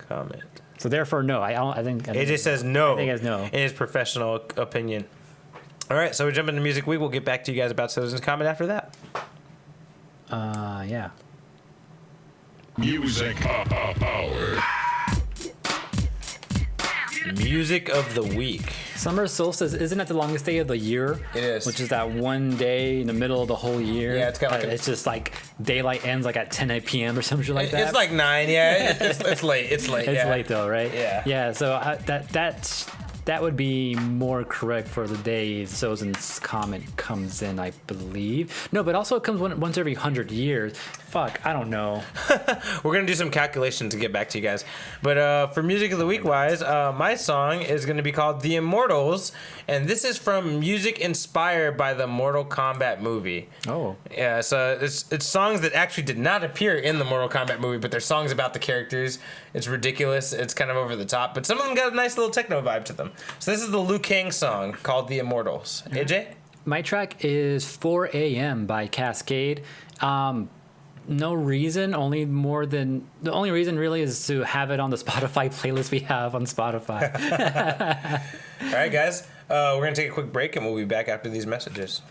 Speaker 2: Comment.
Speaker 1: So therefore no. I think
Speaker 2: AJ says no.
Speaker 1: I think it's no.
Speaker 2: In his professional opinion. All right, so we're jumping into music week. We'll get back to you guys about Sozin's comment after that.
Speaker 1: Yeah.
Speaker 3: Music power.
Speaker 2: Music of the week.
Speaker 1: Summer solstice, isn't that the longest day of the year?
Speaker 2: It is.
Speaker 1: Which is that one day in the middle of the whole year.
Speaker 2: Yeah, it's kind of like
Speaker 1: it's just like daylight ends like at 10 p.m. or something like that.
Speaker 2: It's like 9, yeah. It's late. It's late.
Speaker 1: It's late though, right?
Speaker 2: Yeah.
Speaker 1: Yeah. So that would be more correct for the day Sozin's comment comes in, I believe. No, but also it comes once every 100 years. Fuck, I don't know.
Speaker 2: We're going to do some calculations to get back to you guys. But for Music of the Week wise, my song is going to be called The Immortals. And this is from music inspired by the Mortal Kombat movie.
Speaker 1: Oh.
Speaker 2: Yeah, so it's songs that actually did not appear in the Mortal Kombat movie, but they're songs about the characters. It's ridiculous. It's kind of over the top. But some of them got a nice little techno vibe to them. So this is the Liu Kang song called The Immortals. AJ?
Speaker 1: My track is 4 a.m. by Cascade. No reason, the only reason really is to have it on the Spotify playlist we have on Spotify.
Speaker 2: All right, guys. We're going to take a quick break and we'll be back after these messages.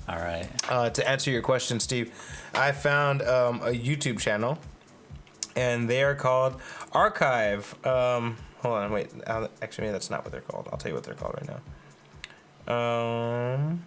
Speaker 1: All right.
Speaker 2: To answer your question, Steve, I found a YouTube channel and they are called Archive. Hold on, wait. Actually, maybe that's not what they're called. I'll tell you what they're called right now.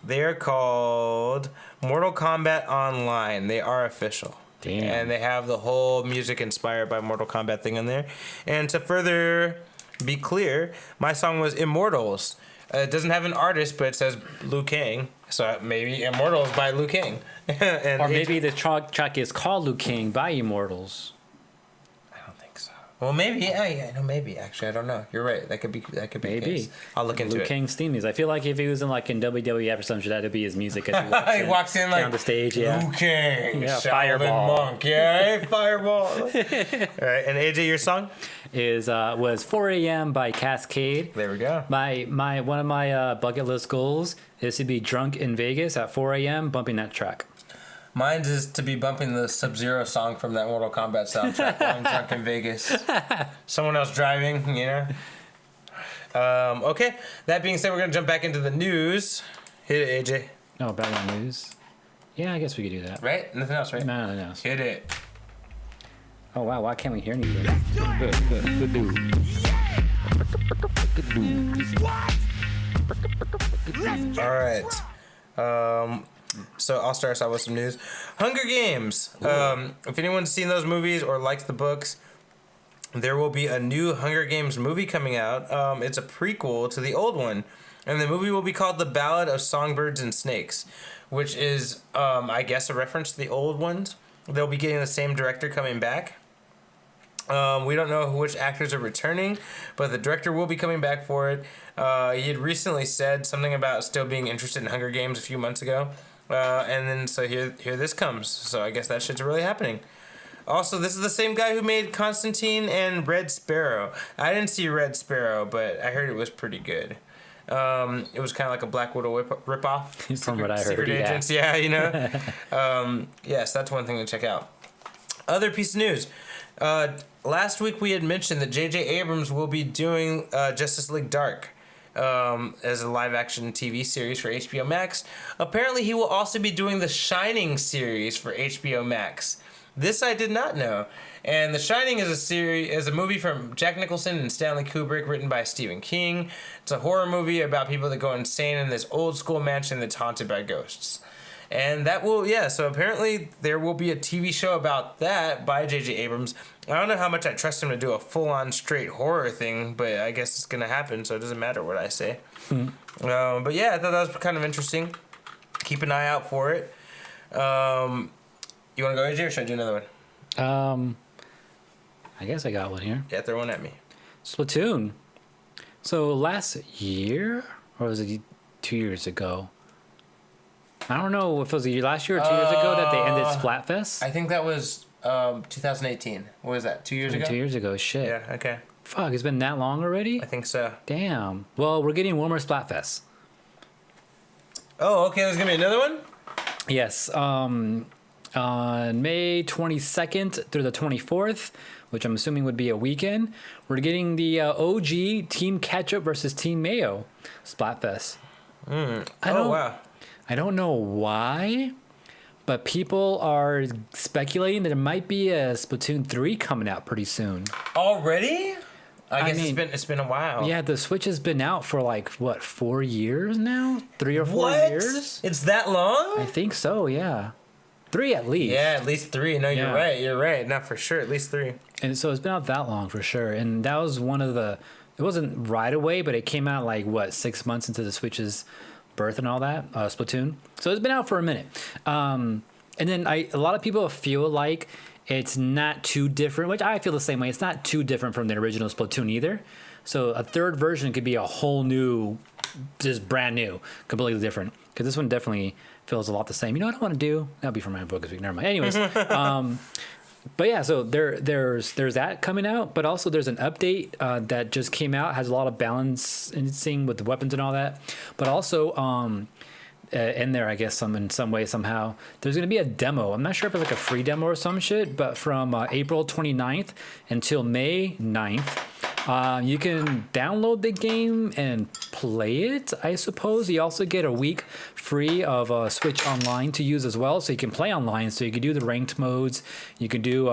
Speaker 2: They are called Mortal Kombat Online. They are official.
Speaker 1: Damn.
Speaker 2: And they have the whole music inspired by Mortal Kombat thing in there. And to further be clear, my song was Immortals. It doesn't have an artist, but it says Liu Kang. So maybe Immortals by Liu Kang.
Speaker 1: Or maybe the track is called Liu Kang by Immortals.
Speaker 2: I don't think so. Well, maybe. Yeah, no, maybe. Actually, I don't know. You're right. That could be.
Speaker 1: Maybe.
Speaker 2: I'll look into
Speaker 1: Liu
Speaker 2: it.
Speaker 1: Kang's theme music. I feel like if he was in WWF or something, that'd be his music as
Speaker 2: He walks in like
Speaker 1: down the stage. Yeah.
Speaker 2: Liu Kang,
Speaker 1: Yeah,
Speaker 2: Shaolin
Speaker 1: Fireball.
Speaker 2: Monk. Yeah, hey, Fireball. All right, and AJ, your song?
Speaker 1: Was 4 a.m. by Cascade.
Speaker 2: There we go.
Speaker 1: One of my bucket list goals is to be drunk in Vegas at 4 a.m. bumping that track.
Speaker 2: Mine is to be bumping the Sub-Zero song from that Mortal Kombat soundtrack while I'm drunk in Vegas. Someone else driving, you know. Okay, that being said, we're going to jump back into the news. Hit it, AJ.
Speaker 1: Oh, background news. Yeah, I guess we could do that.
Speaker 2: Right? Nothing else, right?
Speaker 1: No, nothing else.
Speaker 2: Hit it.
Speaker 1: Oh, wow. Why can't we hear anything?
Speaker 3: Good dude. News.
Speaker 2: All right. So I'll start us out with some news. Hunger Games. If anyone's seen those movies or likes the books, there will be a new Hunger Games movie coming out. It's a prequel to the old one. And the movie will be called The Ballad of Songbirds and Snakes, which is, I guess, a reference to the old ones. They'll be getting the same director coming back. We don't know which actors are returning, but the director will be coming back for it. He had recently said something about still being interested in Hunger Games a few months ago. And then so here this comes. So I guess that shit's really happening. Also, this is the same guy who made Constantine and Red Sparrow. I didn't see Red Sparrow, but I heard it was pretty good. It was kind of like a Black Widow ripoff.
Speaker 1: From what I heard,
Speaker 2: Secret Agents, yeah, you know. Yes, that's one thing to check out. Other piece of news. Last week we had mentioned that J.J. Abrams will be doing Justice League Dark as a live-action TV series for HBO Max. Apparently, he will also be doing the Shining series for HBO Max. This I did not know. And The Shining is a movie from Jack Nicholson and Stanley Kubrick, written by Stephen King. It's a horror movie about people that go insane in this old-school mansion that's haunted by ghosts. And that will, so apparently there will be a TV show about that by J.J. Abrams. I don't know how much I trust him to do a full-on straight horror thing, but I guess it's going to happen, so it doesn't matter what I say. But yeah, I thought that was kind of interesting. Keep an eye out for it. You want to go, AJ, or should I do another one?
Speaker 1: I guess I got one here.
Speaker 2: Yeah, throw one at me.
Speaker 1: Splatoon. So last year, or was it 2 years ago? I don't know if it was last year or 2 years ago that they ended Splatfest.
Speaker 2: I think that was 2018. What was that, 2 years ago?
Speaker 1: 2 years ago, shit.
Speaker 2: Yeah, okay.
Speaker 1: Fuck, it's been that long already?
Speaker 2: I think so.
Speaker 1: Damn. Well, we're getting one more Splatfest.
Speaker 2: Oh, okay, there's going to be another one?
Speaker 1: Yes. On May 22nd through the 24th, which I'm assuming would be a weekend, we're getting the OG Team Ketchup versus Team Mayo Splatfest.
Speaker 2: Wow.
Speaker 1: I don't know why, but people are speculating that there might be a Splatoon 3 coming out pretty soon.
Speaker 2: Already? I guess it's been a while.
Speaker 1: Yeah, the Switch has been out for 4 years now? 3 or 4 years?
Speaker 2: It's that long?
Speaker 1: I think so, yeah. 3 at least.
Speaker 2: Yeah, at least 3. No, you're right. You're right. Not for sure. At least 3.
Speaker 1: And so it's been out that long for sure. And that was one of the... It wasn't right away, but it came out 6 months into the Switch's birth and all that, Splatoon. So it's been out for a minute. And then a lot of people feel like it's not too different, which I feel the same way. It's not too different from the original Splatoon either. So a third version could be a whole new, just brand new, completely different. Because this one definitely feels a lot the same. You know what I want to do? That'll be for my focus week. Never mind. Anyways, but yeah, so there's that coming out, but also there's an update that just came out, has a lot of balancing with the weapons and all that. But also in there, I guess in some way, somehow, there's going to be a demo. I'm not sure if it's a free demo or some shit, but from April 29th until May 9th, you can download the game and play it, I suppose. You also get a week free of Switch Online to use as well, so you can play online. So you can do the ranked modes, you can do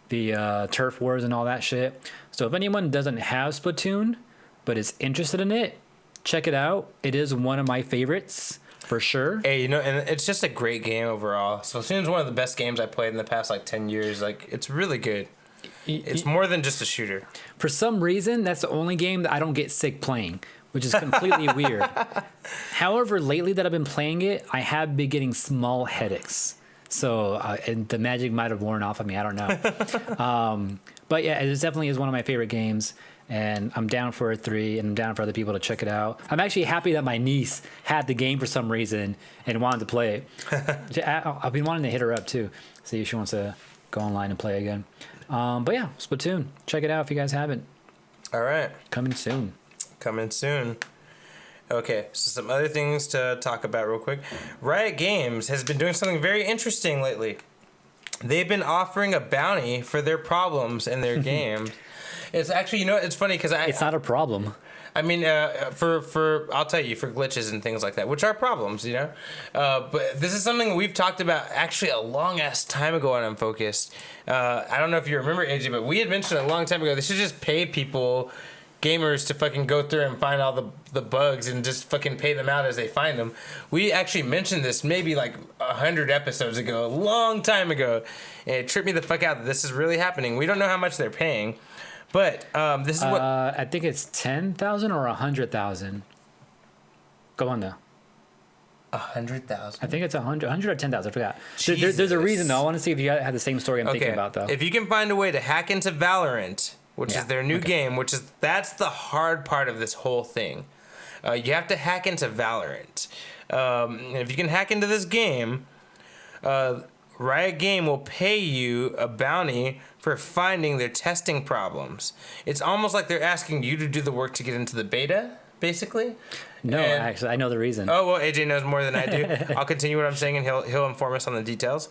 Speaker 1: the turf wars and all that shit. So if anyone doesn't have Splatoon but is interested in it, check it out. It is one of my favorites for sure.
Speaker 2: Hey, and it's just a great game overall. Splatoon's one of the best games I played in the past 10 years. It's really good. It's more than just a shooter.
Speaker 1: For some reason, that's the only game that I don't get sick playing, which is completely weird. However, lately that I've been playing it, I have been getting small headaches. So and the magic might have worn off of me. I don't know. But yeah, it definitely is one of my favorite games. And I'm down for a 3, and I'm down for other people to check it out. I'm actually happy that my niece had the game for some reason and wanted to play it. I've been wanting to hit her up too, see if she wants to go online and play again. But yeah, Splatoon. Check it out if you guys haven't.
Speaker 2: All right.
Speaker 1: Coming soon.
Speaker 2: Okay, so some other things to talk about real quick. Riot Games has been doing something very interesting lately. They've been offering a bounty for their problems in their games. It's actually, it's funny because
Speaker 1: it's not a problem.
Speaker 2: I mean, for I'll tell you, for glitches and things like that, which are problems, But this is something we've talked about actually a long ass time ago on Unfocused. I don't know if you remember, AJ, but we had mentioned a long time ago they should just pay people gamers to fucking go through and find all the bugs and just fucking pay them out as they find them. We actually mentioned this maybe like 100 episodes ago, a long time ago, and it tripped me the fuck out that this is really happening. We don't know how much they're paying, but this is what
Speaker 1: I think it's 10,000 or 100,000. Go on though.
Speaker 2: 100,000.
Speaker 1: I think it's 100 or 10,000. I forgot. There's a reason though. I want to see if you had the same story I'm thinking about though.
Speaker 2: If you can find a way to hack into Valorant, which is their new game, that's the hard part of this whole thing. You have to hack into Valorant. If you can hack into this game, Riot Game will pay you a bounty for finding their testing problems. It's almost like they're asking you to do the work to get into the beta, basically.
Speaker 1: No, actually, I know the reason.
Speaker 2: Oh, well, AJ knows more than I do. I'll continue what I'm saying, and he'll inform us on the details.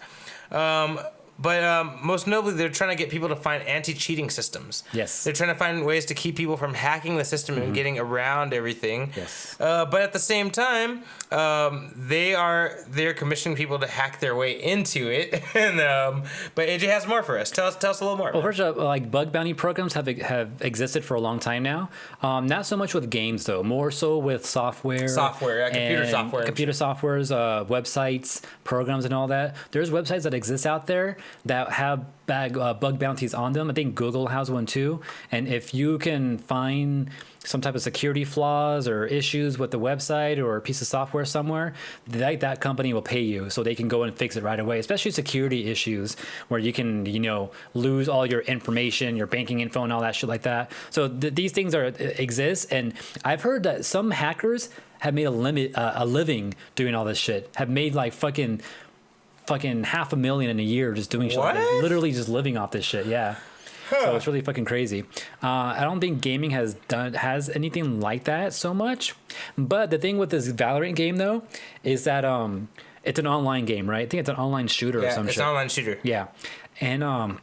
Speaker 2: But most notably, they're trying to get people to find anti-cheating systems.
Speaker 1: Yes.
Speaker 2: They're trying to find ways to keep people from hacking the system and getting around everything.
Speaker 1: Yes.
Speaker 2: But at the same time, they're commissioning people to hack their way into it. And but AJ has more for us. Tell us a little more.
Speaker 1: Well, first of all, like bug bounty programs have existed for a long time now. Not so much with games though, more so with software, computer softwares, websites, programs, and all that. There's websites that exist out there that have bug bounties on them. I think Google has one too. And if you can find some type of security flaws or issues with the website or a piece of software somewhere, that company will pay you so they can go and fix it right away, especially security issues where you can, lose all your information, your banking info and all that shit like that. So these things exist. And I've heard that some hackers have made a living doing all this shit, have made like fucking $500,000 in a year just doing shit, literally just living off this shit. Yeah. So it's really fucking crazy. I don't think gaming has anything like that so much. But the thing with this Valorant game though is that it's an online game, right? I think it's an online shooter or some shit.
Speaker 2: Yeah, it's an online shooter.
Speaker 1: Yeah. And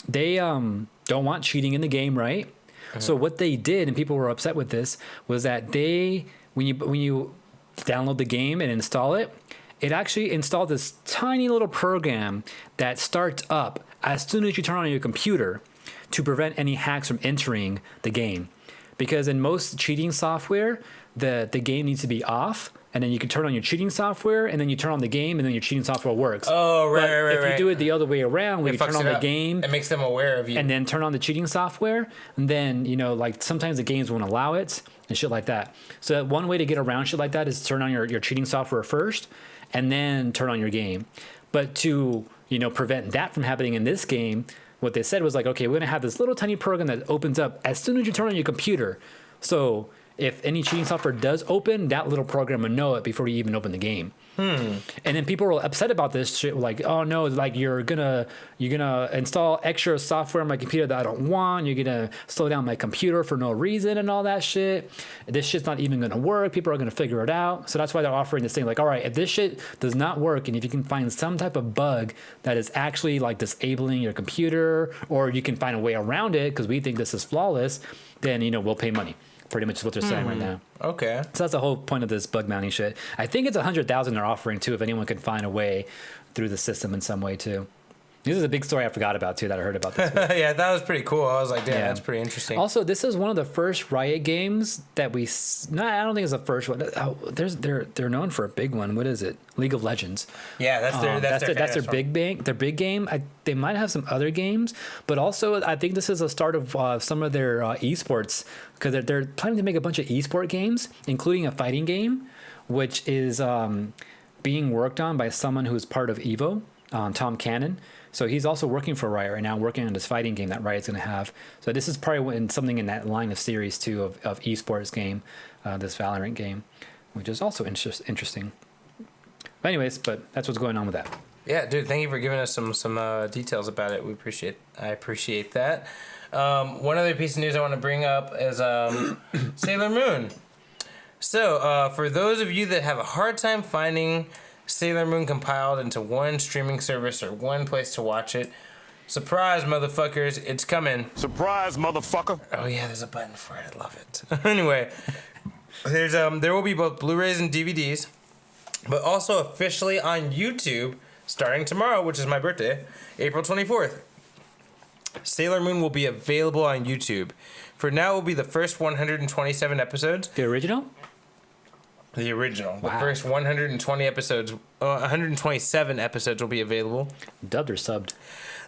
Speaker 1: they don't want cheating in the game, right? Mm-hmm. So what they did, and people were upset with this, was that when you download the game and install it, it actually installed this tiny little program that starts up as soon as you turn on your computer to prevent any hacks from entering the game. Because in most cheating software, the game needs to be off, and then you can turn on your cheating software, and then you turn on the game, and then your cheating software works.
Speaker 2: Oh, right,
Speaker 1: but if you do it the other way around, where you turn on the game,
Speaker 2: it makes them aware of you,
Speaker 1: and then turn on the cheating software, and then like sometimes the games won't allow it and shit like that. So one way to get around shit like that is to turn on your cheating software first, and then turn on your game. But to prevent that from happening in this game, what they said was like, okay, we're gonna have this little tiny program that opens up as soon as you turn on your computer. So if any cheating software does open, that little program will know it before you even open the game. And then people were upset about this shit, like, oh no, like you're gonna install extra software on my computer that I don't want. You're gonna slow down my computer for no reason and all that shit. This shit's not even gonna work. People are gonna figure it out. So that's why they're offering this thing, like, all right, if this shit does not work, and if you can find some type of bug that is actually like disabling your computer, or you can find a way around it because we think this is flawless, then we'll pay money. Pretty much is what they're saying right now.
Speaker 2: Okay.
Speaker 1: So that's the whole point of this bug bounty shit. I think it's 100,000 they're offering too, if anyone can find a way through the system in some way too. This is a big story I forgot about too that I heard about this week.
Speaker 2: Yeah, that was pretty cool. I was like, damn, that's pretty interesting.
Speaker 1: Also, this is one of the first Riot games that I don't think it's the first one. They're known for a big one. What is it? League of Legends.
Speaker 2: Yeah, that's their
Speaker 1: big bang. Their big game. They might have some other games, but also I think this is a start of some of their esports, because they're planning to make a bunch of esport games, including a fighting game, which is being worked on by someone who's part of Evo, Tom Cannon. So he's also working for Riot right now, working on this fighting game that Riot's going to have. So this is probably something in that line of series too of esports game, this Valorant game, which is also interesting. But anyways, that's what's going on with that.
Speaker 2: Yeah, dude, thank you for giving us some details about it. I appreciate that. One other piece of news I want to bring up is Sailor Moon. So for those of you that have a hard time finding Sailor Moon compiled into one streaming service or one place to watch it, surprise, motherfuckers, it's coming.
Speaker 3: Surprise, motherfucker.
Speaker 2: Oh yeah, there's a button for it. I love it. Anyway, there will be both Blu-rays and DVDs, but also officially on YouTube starting tomorrow, which is my birthday, April 24th. Sailor Moon will be available on YouTube. For now, it will be the first 127 episodes.
Speaker 1: The original?
Speaker 2: The original.
Speaker 1: Wow.
Speaker 2: The first 127 episodes will be available.
Speaker 1: Dubbed or subbed?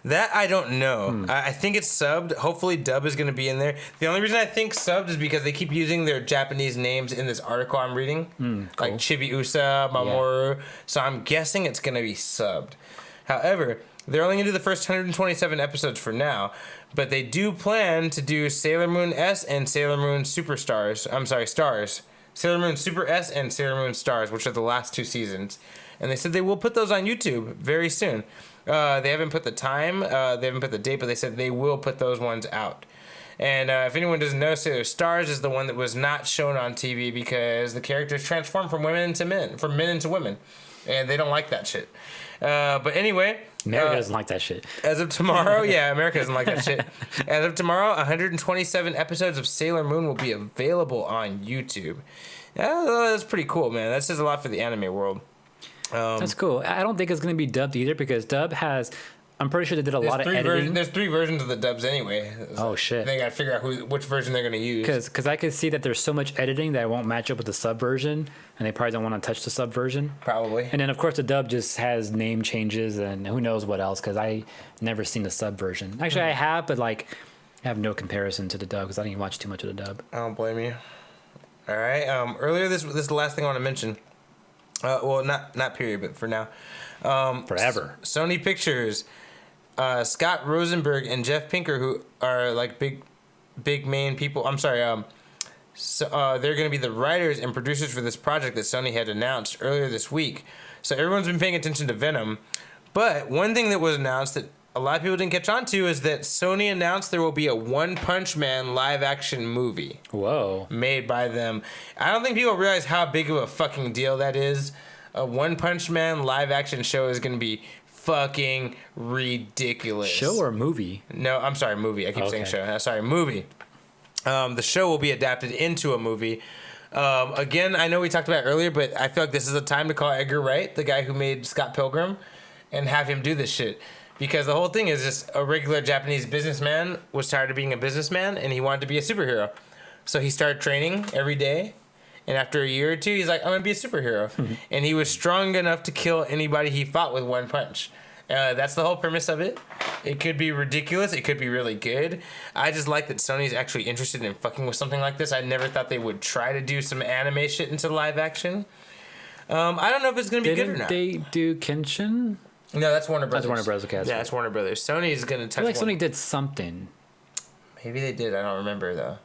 Speaker 2: That I don't know. I think it's subbed. Hopefully dub is going to be in there. The only reason I think subbed is because they keep using their Japanese names in this article I'm reading.
Speaker 1: Cool.
Speaker 2: Like Chibiusa, Mamoru. Yeah. So I'm guessing it's going to be subbed. However, they're only going to do the first 127 episodes for now. But they do plan to do Sailor Moon S and Sailor Moon Stars. Sailor Moon Super S and Sailor Moon Stars, which are the last 2 seasons. And they said they will put those on YouTube very soon. They haven't put the time, they haven't put the date, but they said they will put those ones out. And if anyone doesn't know, Sailor Stars is the one that was not shown on TV because the characters transform from men into women. And they don't like that shit. But anyway...
Speaker 1: America doesn't like that shit.
Speaker 2: As of tomorrow, yeah, America doesn't like that shit. As of tomorrow, 127 episodes of Sailor Moon will be available on YouTube. That's pretty cool, man. That says a lot for the anime world.
Speaker 1: That's cool. I don't think it's going to be dubbed either because dub has... I'm pretty sure they did a lot of editing.
Speaker 2: There's 3 versions of the dubs anyway.
Speaker 1: Oh, shit.
Speaker 2: They got to figure out which version they're going to use.
Speaker 1: Because I could see that there's so much editing that it won't match up with the sub version, and they probably don't want to touch the sub version.
Speaker 2: Probably.
Speaker 1: And then, of course, the dub just has name changes and who knows what else, because I never seen the sub version. Actually, I have, but, like, I have no comparison to the dub because I didn't watch too much of the dub.
Speaker 2: I don't blame you. All right. Earlier, this is the last thing I want to mention. Well, not period, but for now.
Speaker 1: Forever.
Speaker 2: Sony Pictures... Scott Rosenberg and Jeff Pinker, who are like big main people. I'm sorry. So they're going to be the writers and producers for this project that Sony had announced earlier this week. So everyone's been paying attention to Venom. But one thing that was announced that a lot of people didn't catch on to is that Sony announced there will be a One Punch Man live action movie.
Speaker 1: Whoa.
Speaker 2: Made by them. I don't think people realize how big of a fucking deal that is. A One Punch Man live action show is going to be fucking ridiculous.
Speaker 1: Show or movie?
Speaker 2: No, I'm sorry, movie. I keep saying show. Sorry, movie. The show will be adapted into a movie. Again, I know we talked about it earlier, but I feel like this is a time to call Edgar Wright, the guy who made Scott Pilgrim, and have him do this shit. Because the whole thing is just a regular Japanese businessman was tired of being a businessman, and he wanted to be a superhero. So he started training every day. And after a year or 2, he's like, I'm going to be a superhero. And he was strong enough to kill anybody he fought with one punch. That's the whole premise of it. It could be ridiculous. It could be really good. I just like that Sony's actually interested in fucking with something like this. I never thought they would try to do some anime shit into live action. I don't know if it's going to be good or not.
Speaker 1: Didn't they do Kenshin?
Speaker 2: No, that's Warner Brothers.
Speaker 1: That's Warner Brothers, okay.
Speaker 2: Yeah, that's Warner Brothers. Sony's going to touch
Speaker 1: I feel like Sony did something.
Speaker 2: Maybe they did. I don't remember, though.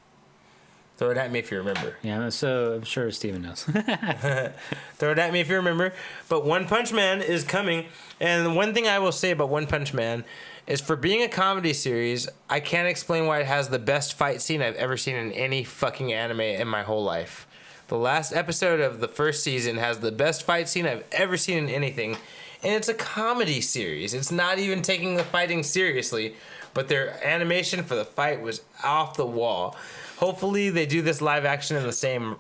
Speaker 2: Throw it at me if you remember.
Speaker 1: Yeah, so I'm sure Steven knows.
Speaker 2: Throw it at me if you remember. But One Punch Man is coming. And one thing I will say about One Punch Man is for being a comedy series, I can't explain why it has the best fight scene I've ever seen in any fucking anime in my whole life. The last episode of the first season has the best fight scene I've ever seen in anything. And it's a comedy series. It's not even taking the fighting seriously. But their animation for the fight was off the wall. Hopefully they do this live action in the same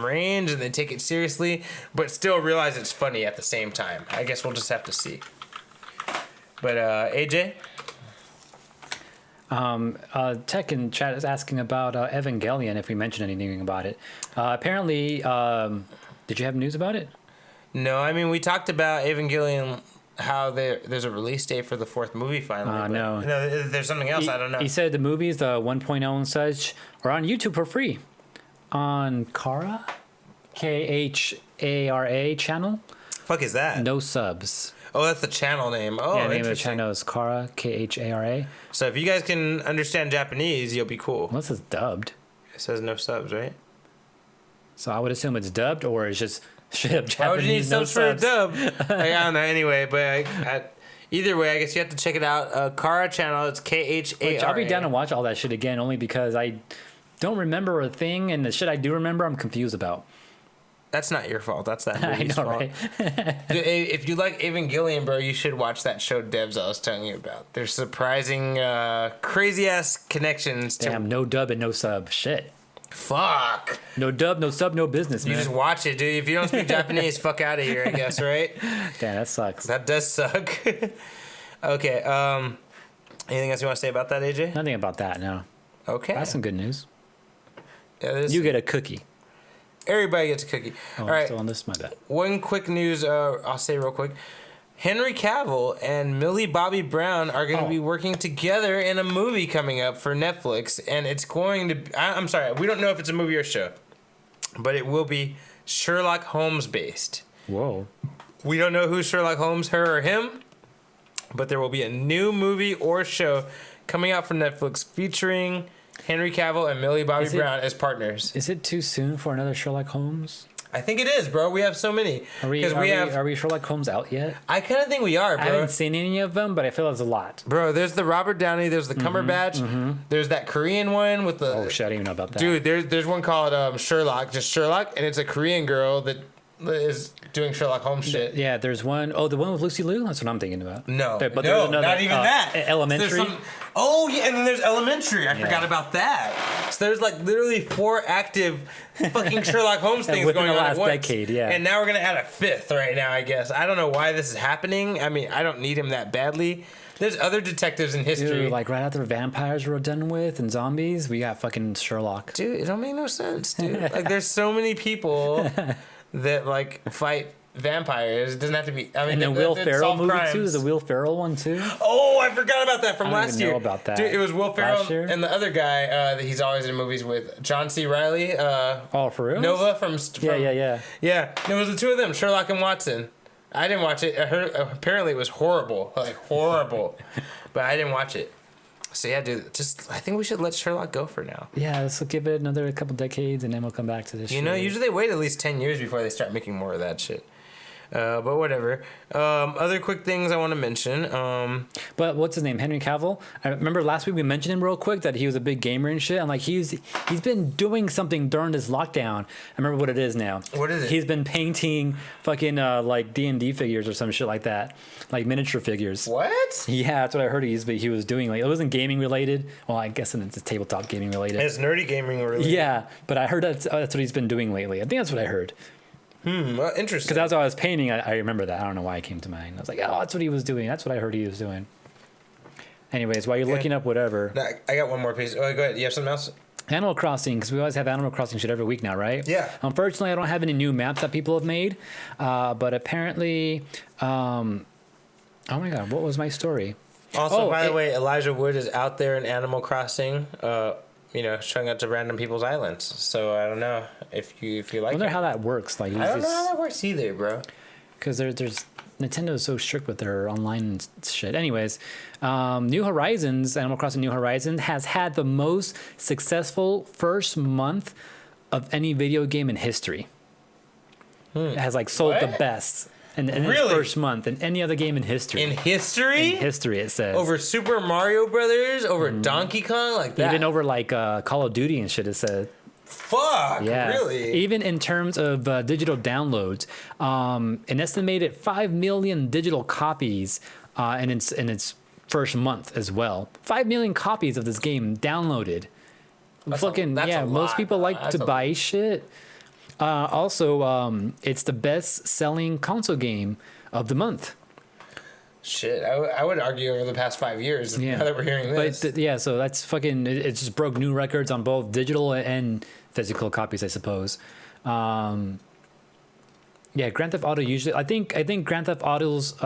Speaker 2: range and they take it seriously, but still realize it's funny at the same time. I guess we'll just have to see. But AJ?
Speaker 1: Tech in chat is asking about Evangelion, if we mentioned anything about it. Apparently, did you have news about it?
Speaker 2: No, I mean, we talked about Evangelion, how there's a release date for the 4th movie finally.
Speaker 1: No,
Speaker 2: there's something else. I don't know.
Speaker 1: He said the movies, the 1.0 and such, are on YouTube for free on Kara, Khara channel.
Speaker 2: Fuck is that?
Speaker 1: No subs.
Speaker 2: Oh, that's the channel name. Oh,
Speaker 1: yeah, the name of the channel is Kara, Khara.
Speaker 2: So if you guys can understand Japanese, you'll be cool.
Speaker 1: Well, this is dubbed.
Speaker 2: It says no subs, right?
Speaker 1: So I would assume it's dubbed, or it's just straight up Japanese.
Speaker 2: Why would you need
Speaker 1: no
Speaker 2: subs for a dub? I don't know. Anyway, but either way, I guess you have to check it out. Kara channel. It's Khara.
Speaker 1: I'll be down to watch all that shit again, only because I don't remember a thing, and the shit I do remember, I'm confused about.
Speaker 2: That's not your fault. That's that
Speaker 1: I
Speaker 2: movie's
Speaker 1: know,
Speaker 2: fault.
Speaker 1: right?
Speaker 2: If you like Evangelion, bro, you should watch that show Devs I was telling you about. There's surprising, crazy-ass connections.
Speaker 1: Damn, no dub and no sub. Shit.
Speaker 2: Fuck.
Speaker 1: No dub, no sub, no business, man.
Speaker 2: You just watch it, dude. If you don't speak Japanese, fuck out of here, I guess, right?
Speaker 1: Damn, that sucks.
Speaker 2: That does suck. Okay, Anything else you want to say about that, AJ?
Speaker 1: Nothing about that, no.
Speaker 2: Okay.
Speaker 1: That's some good news.
Speaker 2: Yeah,
Speaker 1: you get a cookie.
Speaker 2: Everybody gets a cookie.
Speaker 1: Oh,
Speaker 2: all right.
Speaker 1: Still on this, my bad.
Speaker 2: One quick news I'll say real quick. Henry Cavill and Millie Bobby Brown are going to be working together in a movie coming up for Netflix, and it's going to... I'm sorry, we don't know if it's a movie or show, but it will be Sherlock Holmes based.
Speaker 1: Whoa.
Speaker 2: We don't know who's Sherlock Holmes, her or him, but there will be a new movie or show coming out for Netflix featuring Henry Cavill and Millie Bobby Brown as partners.
Speaker 1: Is it too soon for another Sherlock Holmes?
Speaker 2: I think it is, bro. We have so many.
Speaker 1: Are we Sherlock Holmes out yet?
Speaker 2: I kind of think we are, bro.
Speaker 1: I haven't seen any of them, but I feel there's a lot.
Speaker 2: Bro, there's the Robert Downey, there's the Cumberbatch, there's that Korean one with the...
Speaker 1: Oh, shit, I didn't even know about that.
Speaker 2: Dude, there's one called Sherlock, just Sherlock, and it's a Korean girl that is doing Sherlock Holmes shit.
Speaker 1: Yeah, there's one. Oh, the one with Lucy Liu? That's what I'm thinking about.
Speaker 2: No,
Speaker 1: but
Speaker 2: no,
Speaker 1: there's another,
Speaker 2: not even that.
Speaker 1: Elementary?
Speaker 2: Oh, yeah, and then there's Elementary. I forgot about that. So there's like literally 4 active fucking Sherlock Holmes things
Speaker 1: within
Speaker 2: going
Speaker 1: the
Speaker 2: on
Speaker 1: last
Speaker 2: at once.
Speaker 1: decade, yeah.
Speaker 2: And now we're going to add a 5th right now, I guess. I don't know why this is happening. I mean, I don't need him that badly. There's other detectives in history.
Speaker 1: Dude, like right after vampires were done with and zombies, we got fucking Sherlock.
Speaker 2: Dude, it don't make no sense, dude. Like, there's so many people that, like, fight vampires. It doesn't have to be... I mean,
Speaker 1: and the Will Ferrell movie, too? Is the Will Ferrell one, too?
Speaker 2: Oh, I forgot about that from last year.
Speaker 1: I don't even know about that.
Speaker 2: Dude, it was Will Ferrell and the other guy that he's always in movies with, John C. Reilly.
Speaker 1: Oh, for real?
Speaker 2: Nova from...
Speaker 1: Yeah.
Speaker 2: Yeah, it was the two of them, Sherlock and Watson. I didn't watch it. I heard, apparently it was horrible. Like, horrible. But I didn't watch it. So yeah, dude, I think we should let Sherlock go for now.
Speaker 1: Yeah, let's give it another couple decades and then we'll come back to this shit.
Speaker 2: You know, usually they wait at least 10 years before they start making more of that shit. But whatever. Other quick things I want to mention.
Speaker 1: But what's his name? Henry Cavill. I remember last week we mentioned him real quick that he was a big gamer and shit. And like he's been doing something during this lockdown. I remember what it is now.
Speaker 2: What is it?
Speaker 1: He's been painting fucking like D&D figures or some shit like that, like miniature figures.
Speaker 2: What?
Speaker 1: Yeah, that's what I heard. He was doing. Like it wasn't gaming related. Well, I guess it's tabletop gaming related.
Speaker 2: It's nerdy gaming related.
Speaker 1: Yeah, but I heard that's what he's been doing lately. I think that's what I heard.
Speaker 2: Well, interesting.
Speaker 1: Because as I was painting, I remember that. I don't know why it came to mind. I was like, oh, that's what he was doing. That's what I heard he was doing. Anyways, while you're looking up whatever.
Speaker 2: Nah, I got one more piece. Oh, go ahead. You have something else?
Speaker 1: Animal Crossing, because we always have Animal Crossing shit every week now, right?
Speaker 2: Yeah.
Speaker 1: Unfortunately, I don't have any new maps that people have made. But apparently, oh my God, what was my story?
Speaker 2: Also, by the way, Elijah Wood is out there in Animal Crossing, showing up to random people's islands. So I don't know if you like.
Speaker 1: I wonder how that works. Like,
Speaker 2: I don't know how that works either, bro.
Speaker 1: Because there's Nintendo is so strict with their online shit. Anyways, New Horizons, Animal Crossing New Horizons has had the most successful first month of any video game in history. It has like sold the best. In its first month in any other game in history.
Speaker 2: In history?
Speaker 1: In history, it says.
Speaker 2: Over Super Mario Brothers? Over Donkey Kong? Like that?
Speaker 1: Even over like Call of Duty and shit, it said.
Speaker 2: Fuck,
Speaker 1: yeah.
Speaker 2: Really?
Speaker 1: Even in terms of digital downloads, an estimated 5 million digital copies in its first month as well. 5 million copies of this game downloaded. That's most people like to buy shit. Also, it's the best-selling console game of the month.
Speaker 2: Shit, I would argue over the past 5 years. Now that we're hearing this,
Speaker 1: but so that's fucking. It just broke new records on both digital and physical copies, I suppose. Grand Theft Auto usually. I think Grand Theft Auto's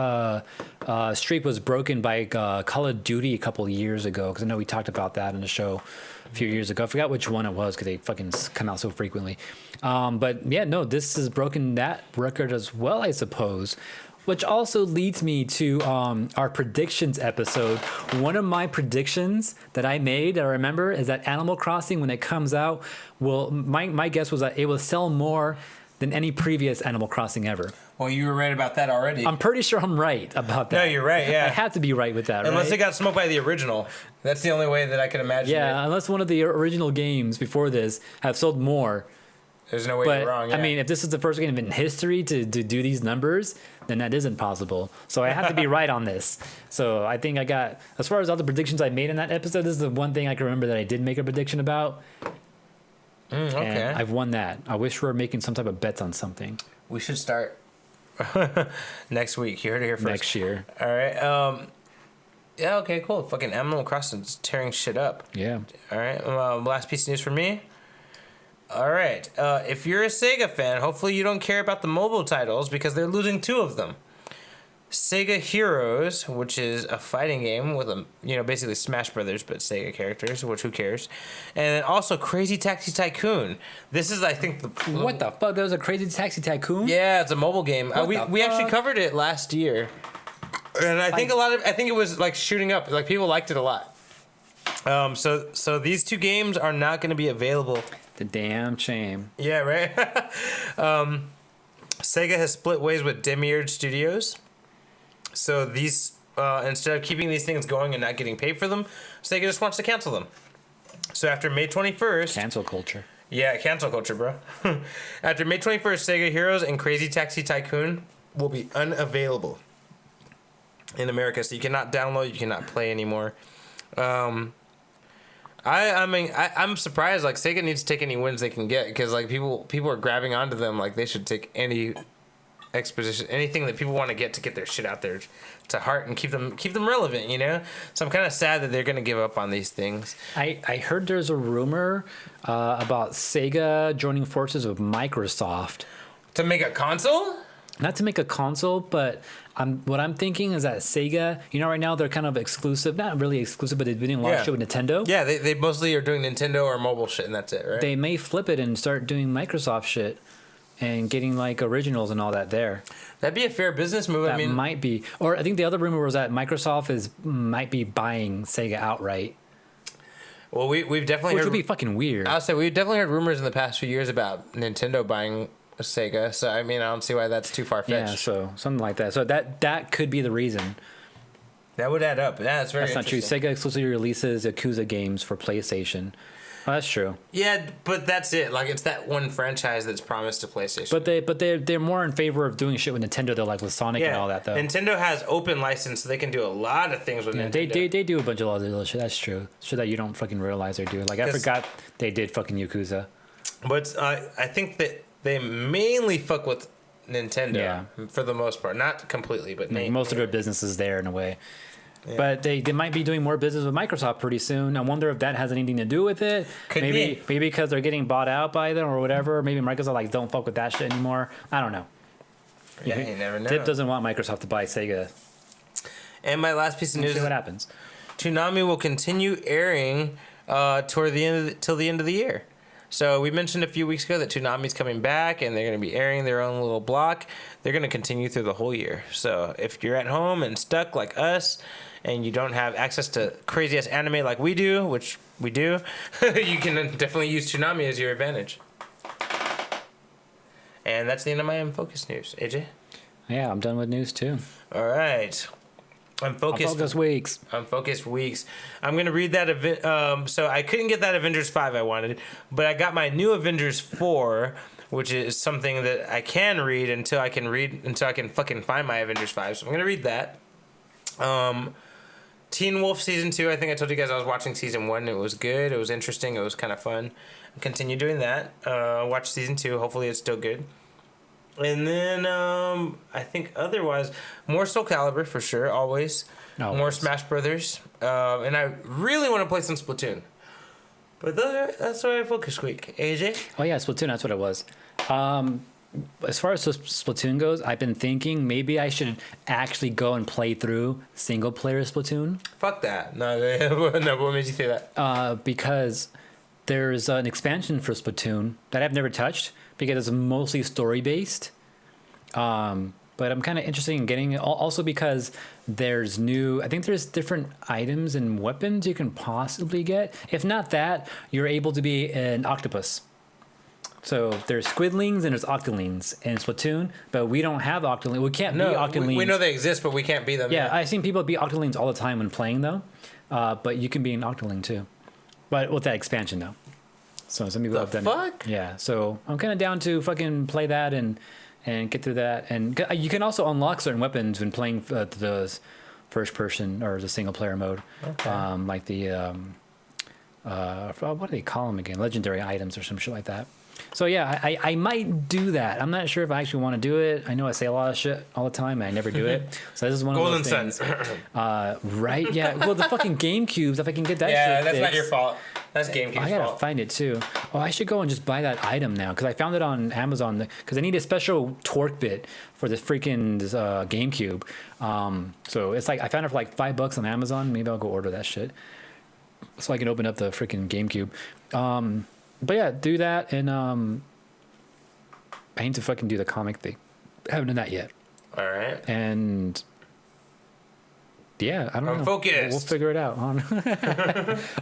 Speaker 1: streak was broken by Call of Duty a couple of years ago, because I know we talked about that in the show a few years ago. I forgot which one it was because they fucking come out so frequently. This has broken that record as well, I suppose. Which also leads me to our predictions episode. One of my predictions that I made, that I remember, is that Animal Crossing, when it comes out, my guess was that it will sell more than any previous Animal Crossing ever.
Speaker 2: Well, you were right about that already.
Speaker 1: I'm pretty sure I'm right about that.
Speaker 2: No, you're right, yeah.
Speaker 1: I have to be right with that,
Speaker 2: Unless
Speaker 1: right?
Speaker 2: it got smoked by the original. That's the only way that I could imagine it.
Speaker 1: Yeah, unless one of the original games before this have sold more.
Speaker 2: There's no way you're wrong, yeah.
Speaker 1: I mean, if this is the first game in history to do these numbers, then that isn't possible. So I have to be right on this. So I think I got, as far as all the predictions I made in that episode, this is the one thing I can remember that I did make a prediction about.
Speaker 2: Okay.
Speaker 1: And I've won that. I wish we were making some type of bets on something.
Speaker 2: We should start next week. You heard it here first.
Speaker 1: Next year.
Speaker 2: All right. Yeah, okay, cool. Fucking Animal Crossing's tearing shit up.
Speaker 1: Yeah.
Speaker 2: All right, last piece of news for me. All right, if you're a Sega fan, hopefully you don't care about the mobile titles because they're losing 2 of them. Sega Heroes, which is a fighting game with basically Smash Brothers, but Sega characters, which who cares? And then also Crazy Taxi Tycoon. This is, I think,
Speaker 1: What the fuck? There was a Crazy Taxi Tycoon?
Speaker 2: Yeah, it's a mobile game. We actually covered it last year, and I think it was like shooting up. Like people liked it a lot. So these 2 games are not going to be available.
Speaker 1: The damn shame.
Speaker 2: Yeah, right. Sega has split ways with Demiurge Studios. So these, instead of keeping these things going and not getting paid for them, Sega just wants to cancel them. So after May 21st...
Speaker 1: Cancel culture.
Speaker 2: Yeah, cancel culture, bro. After May 21st, Sega Heroes and Crazy Taxi Tycoon will be unavailable in America. So you cannot download, you cannot play anymore. I'm surprised. Like, Sega needs to take any wins they can get because, like, people are grabbing onto them. Like, they should take any... exposition, anything that people want to get their shit out there to heart and keep them relevant, you know. So I'm kind of sad that they're gonna give up on these things.
Speaker 1: I heard there's a rumor about Sega joining forces with Microsoft
Speaker 2: To make a console?
Speaker 1: Not to make a console, but what I'm thinking is that Sega, right now they're kind of exclusive, not really exclusive, but they've been doing a lot of shit with Nintendo.
Speaker 2: Yeah, they mostly are doing Nintendo or mobile shit, and that's it, right?
Speaker 1: They may flip it and start doing Microsoft shit. And getting like originals and all that there.
Speaker 2: That'd be a fair business move.
Speaker 1: That might be. Or I think the other rumor was that Microsoft might be buying Sega outright.
Speaker 2: Well, we've definitely
Speaker 1: Which
Speaker 2: heard...
Speaker 1: would be fucking weird.
Speaker 2: I'll say we've definitely heard rumors in the past few years about Nintendo buying Sega. So, I don't see why that's too far-fetched.
Speaker 1: Yeah, so something like that. So that could be the reason.
Speaker 2: That would add up. Yeah, that's very
Speaker 1: That's not true. Sega exclusively releases Yakuza games for PlayStation. Oh, that's true.
Speaker 2: Yeah, but that's it. Like, it's that one franchise that's promised to PlayStation.
Speaker 1: But they're more in favor of doing shit with Nintendo, though, like with Sonic and all that, though.
Speaker 2: Nintendo has open license, so they can do a lot of things with Nintendo.
Speaker 1: They do a bunch of other shit. That's true. Shit that you don't fucking realize they do. Like, I forgot they did fucking Yakuza.
Speaker 2: But I think that they mainly fuck with Nintendo for the most part. Not completely, but
Speaker 1: most of their business is there in a way. Yeah. But they might be doing more business with Microsoft pretty soon. I wonder if that has anything to do with it. Maybe because they're getting bought out by them or whatever. Maybe Microsoft don't fuck with that shit anymore. I don't know.
Speaker 2: Yeah, you never know.
Speaker 1: Tip doesn't want Microsoft to buy Sega.
Speaker 2: And my last piece of news:
Speaker 1: see what happens.
Speaker 2: Toonami will continue airing till the end of the year. So we mentioned a few weeks ago that Toonami's coming back and they're going to be airing their own little block. They're going to continue through the whole year. So if you're at home and stuck like us and you don't have access to crazy-ass anime like we do, which we do, you can definitely use Toonami as your advantage. And that's the end of my Unfocused news. AJ?
Speaker 1: Yeah, I'm done with news too.
Speaker 2: All right. Unfocused
Speaker 1: weeks.
Speaker 2: Unfocused weeks. I'm going to read that event. So I couldn't get that Avengers 5 I wanted, but I got my new Avengers 4, which is something that I can read until I can fucking find my Avengers 5. So I'm going to read that. Teen Wolf Season 2, I think I told you guys I was watching Season 1. It was good. It was interesting. It was kind of fun. I'll continue doing that. Watch Season 2. Hopefully it's still good. And then I think otherwise, more Soul Calibur for sure, always. More Smash Brothers. And I really want to play some Splatoon. But that's why I focus week. AJ?
Speaker 1: Oh yeah, Splatoon, that's what it was. As far as Splatoon goes, I've been thinking maybe I should actually go and play through single player Splatoon.
Speaker 2: Fuck that. No, what made you say that?
Speaker 1: Because there's an expansion for Splatoon that I've never touched because it's mostly story based. But I'm kind of interested in getting it also because I think there's different items and weapons you can possibly get. If not that, you're able to be an octopus. So there's squidlings and there's octolings in Splatoon, but we don't have octolings. We can't be octolings.
Speaker 2: We know they exist, but we can't be them.
Speaker 1: Yeah, I've seen people be octolings all the time when playing though. But you can be an octoling too. But with that expansion though. So some people have done it. Yeah, so I'm kind of down to fucking play that and get through that. And you can also unlock certain weapons when playing the first person or the single player mode. Okay. Like the what do they call them again? Legendary items or some shit like that. So yeah, I might do that. I'm not sure if I actually want to do it. I know I say a lot of shit all the time, and I never do it. So this is one of those things. Right? Yeah. Well, the fucking GameCubes, if I can get that shit
Speaker 2: that's
Speaker 1: fixed,
Speaker 2: not your fault. That's GameCube's fault.
Speaker 1: I gotta find it too. Oh, I should go and just buy that item now because I found it on Amazon because I need a special torque bit for the freaking GameCube. So it's like I found it for like $5 on Amazon. Maybe I'll go order that shit so I can open up the freaking GameCube. But yeah, do that, and I need to fucking do the comic thing. I haven't done that yet.
Speaker 2: All right.
Speaker 1: And yeah, I don't know.
Speaker 2: Unfocused.
Speaker 1: We'll figure it out.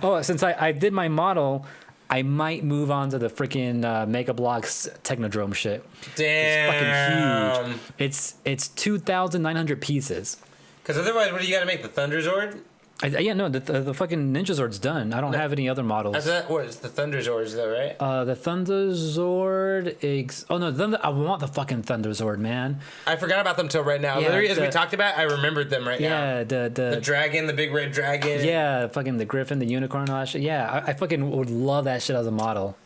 Speaker 1: Oh, since I did my model, I might move on to the freaking Mega Bloks Technodrome shit.
Speaker 2: Damn.
Speaker 1: It's fucking huge. It's 2,900 pieces.
Speaker 2: Because otherwise, what do you got to make? The Thunder Zord?
Speaker 1: The fucking Ninja Zord's done. I don't have any other models.
Speaker 2: What is the Thunder Zord? Is that right?
Speaker 1: The Thunder Zord. I want the fucking Thunder Zord, man.
Speaker 2: I forgot about them till right now.
Speaker 1: Yeah,
Speaker 2: Literally, as we talked about, I remembered them right now.
Speaker 1: Yeah, the
Speaker 2: dragon, the big red dragon.
Speaker 1: Yeah, fucking the griffin, the unicorn, all that shit. Yeah, I fucking would love that shit as a model.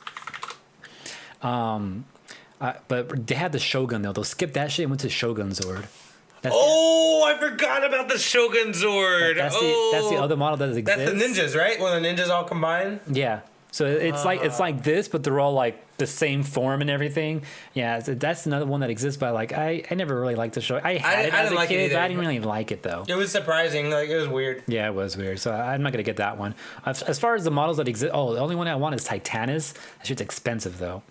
Speaker 1: But they had the Shogun though. They'll skip that shit and went to Shogun Zord.
Speaker 2: I forgot about the Shogun Zord.
Speaker 1: That's the other model that exists.
Speaker 2: That's the ninjas, right? When the ninjas all combine.
Speaker 1: Yeah. So it's like this, but they're all like the same form and everything. Yeah, that's another one that exists. But like, I never really liked the show. I had it as a kid, but I didn't really like it though.
Speaker 2: It was surprising. Like it was weird.
Speaker 1: Yeah, it was weird. So I'm not gonna get that one. As far as the models that exist, the only one I want is Titanus. That shit's expensive though.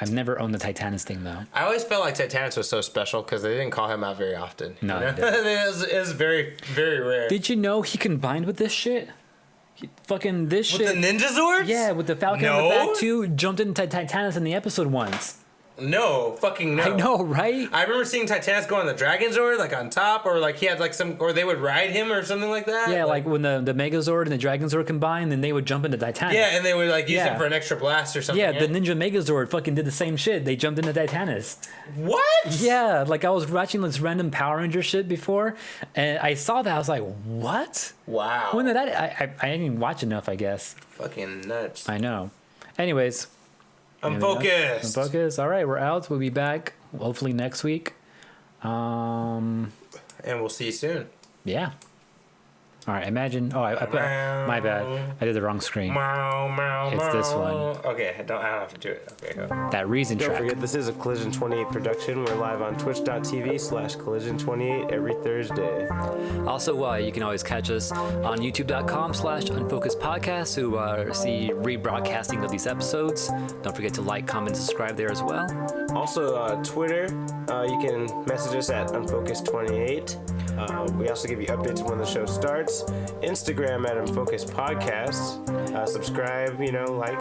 Speaker 1: I've never owned the Titanus thing though.
Speaker 2: I always felt like Titanus was so special because they didn't call him out very often.
Speaker 1: No,
Speaker 2: you know? It was very, very rare.
Speaker 1: Did you know he combined with this shit? Fucking this shit.
Speaker 2: With the Ninja Zords?
Speaker 1: Yeah, with the Falcon on the back too. Jumped into Titanus in the episode once.
Speaker 2: No, fucking no.
Speaker 1: I know, right?
Speaker 2: I remember seeing Titanus go on the Dragon Zord, like on top, or like he had like or they would ride him or something like that.
Speaker 1: Yeah, like when the Megazord and the Dragon Zord combined, then they would jump into Titanus.
Speaker 2: Yeah, and they would like use him for an extra blast or something.
Speaker 1: Yeah, the Ninja Megazord fucking did the same shit. They jumped into Titanus.
Speaker 2: What?
Speaker 1: Yeah, like I was watching this random Power Ranger shit before, and I saw that. I was like, what?
Speaker 2: Wow.
Speaker 1: When did that? I didn't even watch enough, I guess.
Speaker 2: Fucking nuts.
Speaker 1: I know. Anyways. Unfocused. All right, we're out. We'll be back hopefully next week.
Speaker 2: And we'll see you soon.
Speaker 1: Yeah. All right, imagine. Oh, I put. My bad. I did the wrong screen. It's this one.
Speaker 2: Okay, I don't have to do it. Okay, go.
Speaker 1: That reason track.
Speaker 4: Don't forget, this is a Collision 28 production. We're live on twitch.tv/collision28 every Thursday.
Speaker 1: Also, you can always catch us on youtube.com/Unfocused Podcast to see rebroadcasting of these episodes. Don't forget to like, comment, subscribe there as well.
Speaker 4: Also, Twitter, you can message us at Unfocused28. We also give you updates when the show starts. Instagram at Unfocused Podcast. Subscribe, like.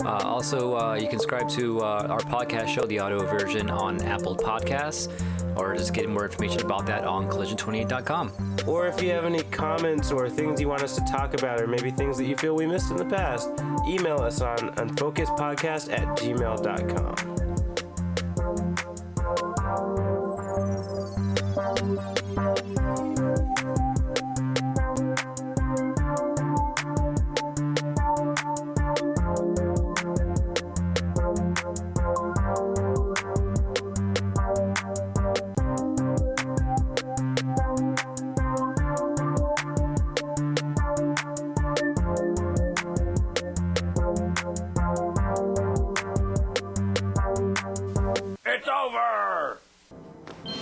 Speaker 1: Also, you can subscribe to our podcast show, the audio version, on Apple Podcasts, or just get more information about that on collision28.com.
Speaker 4: Or if you have any comments or things you want us to talk about, or maybe things that you feel we missed in the past, email us on unfocusedpodcast@gmail.com.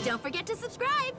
Speaker 3: Don't forget to subscribe.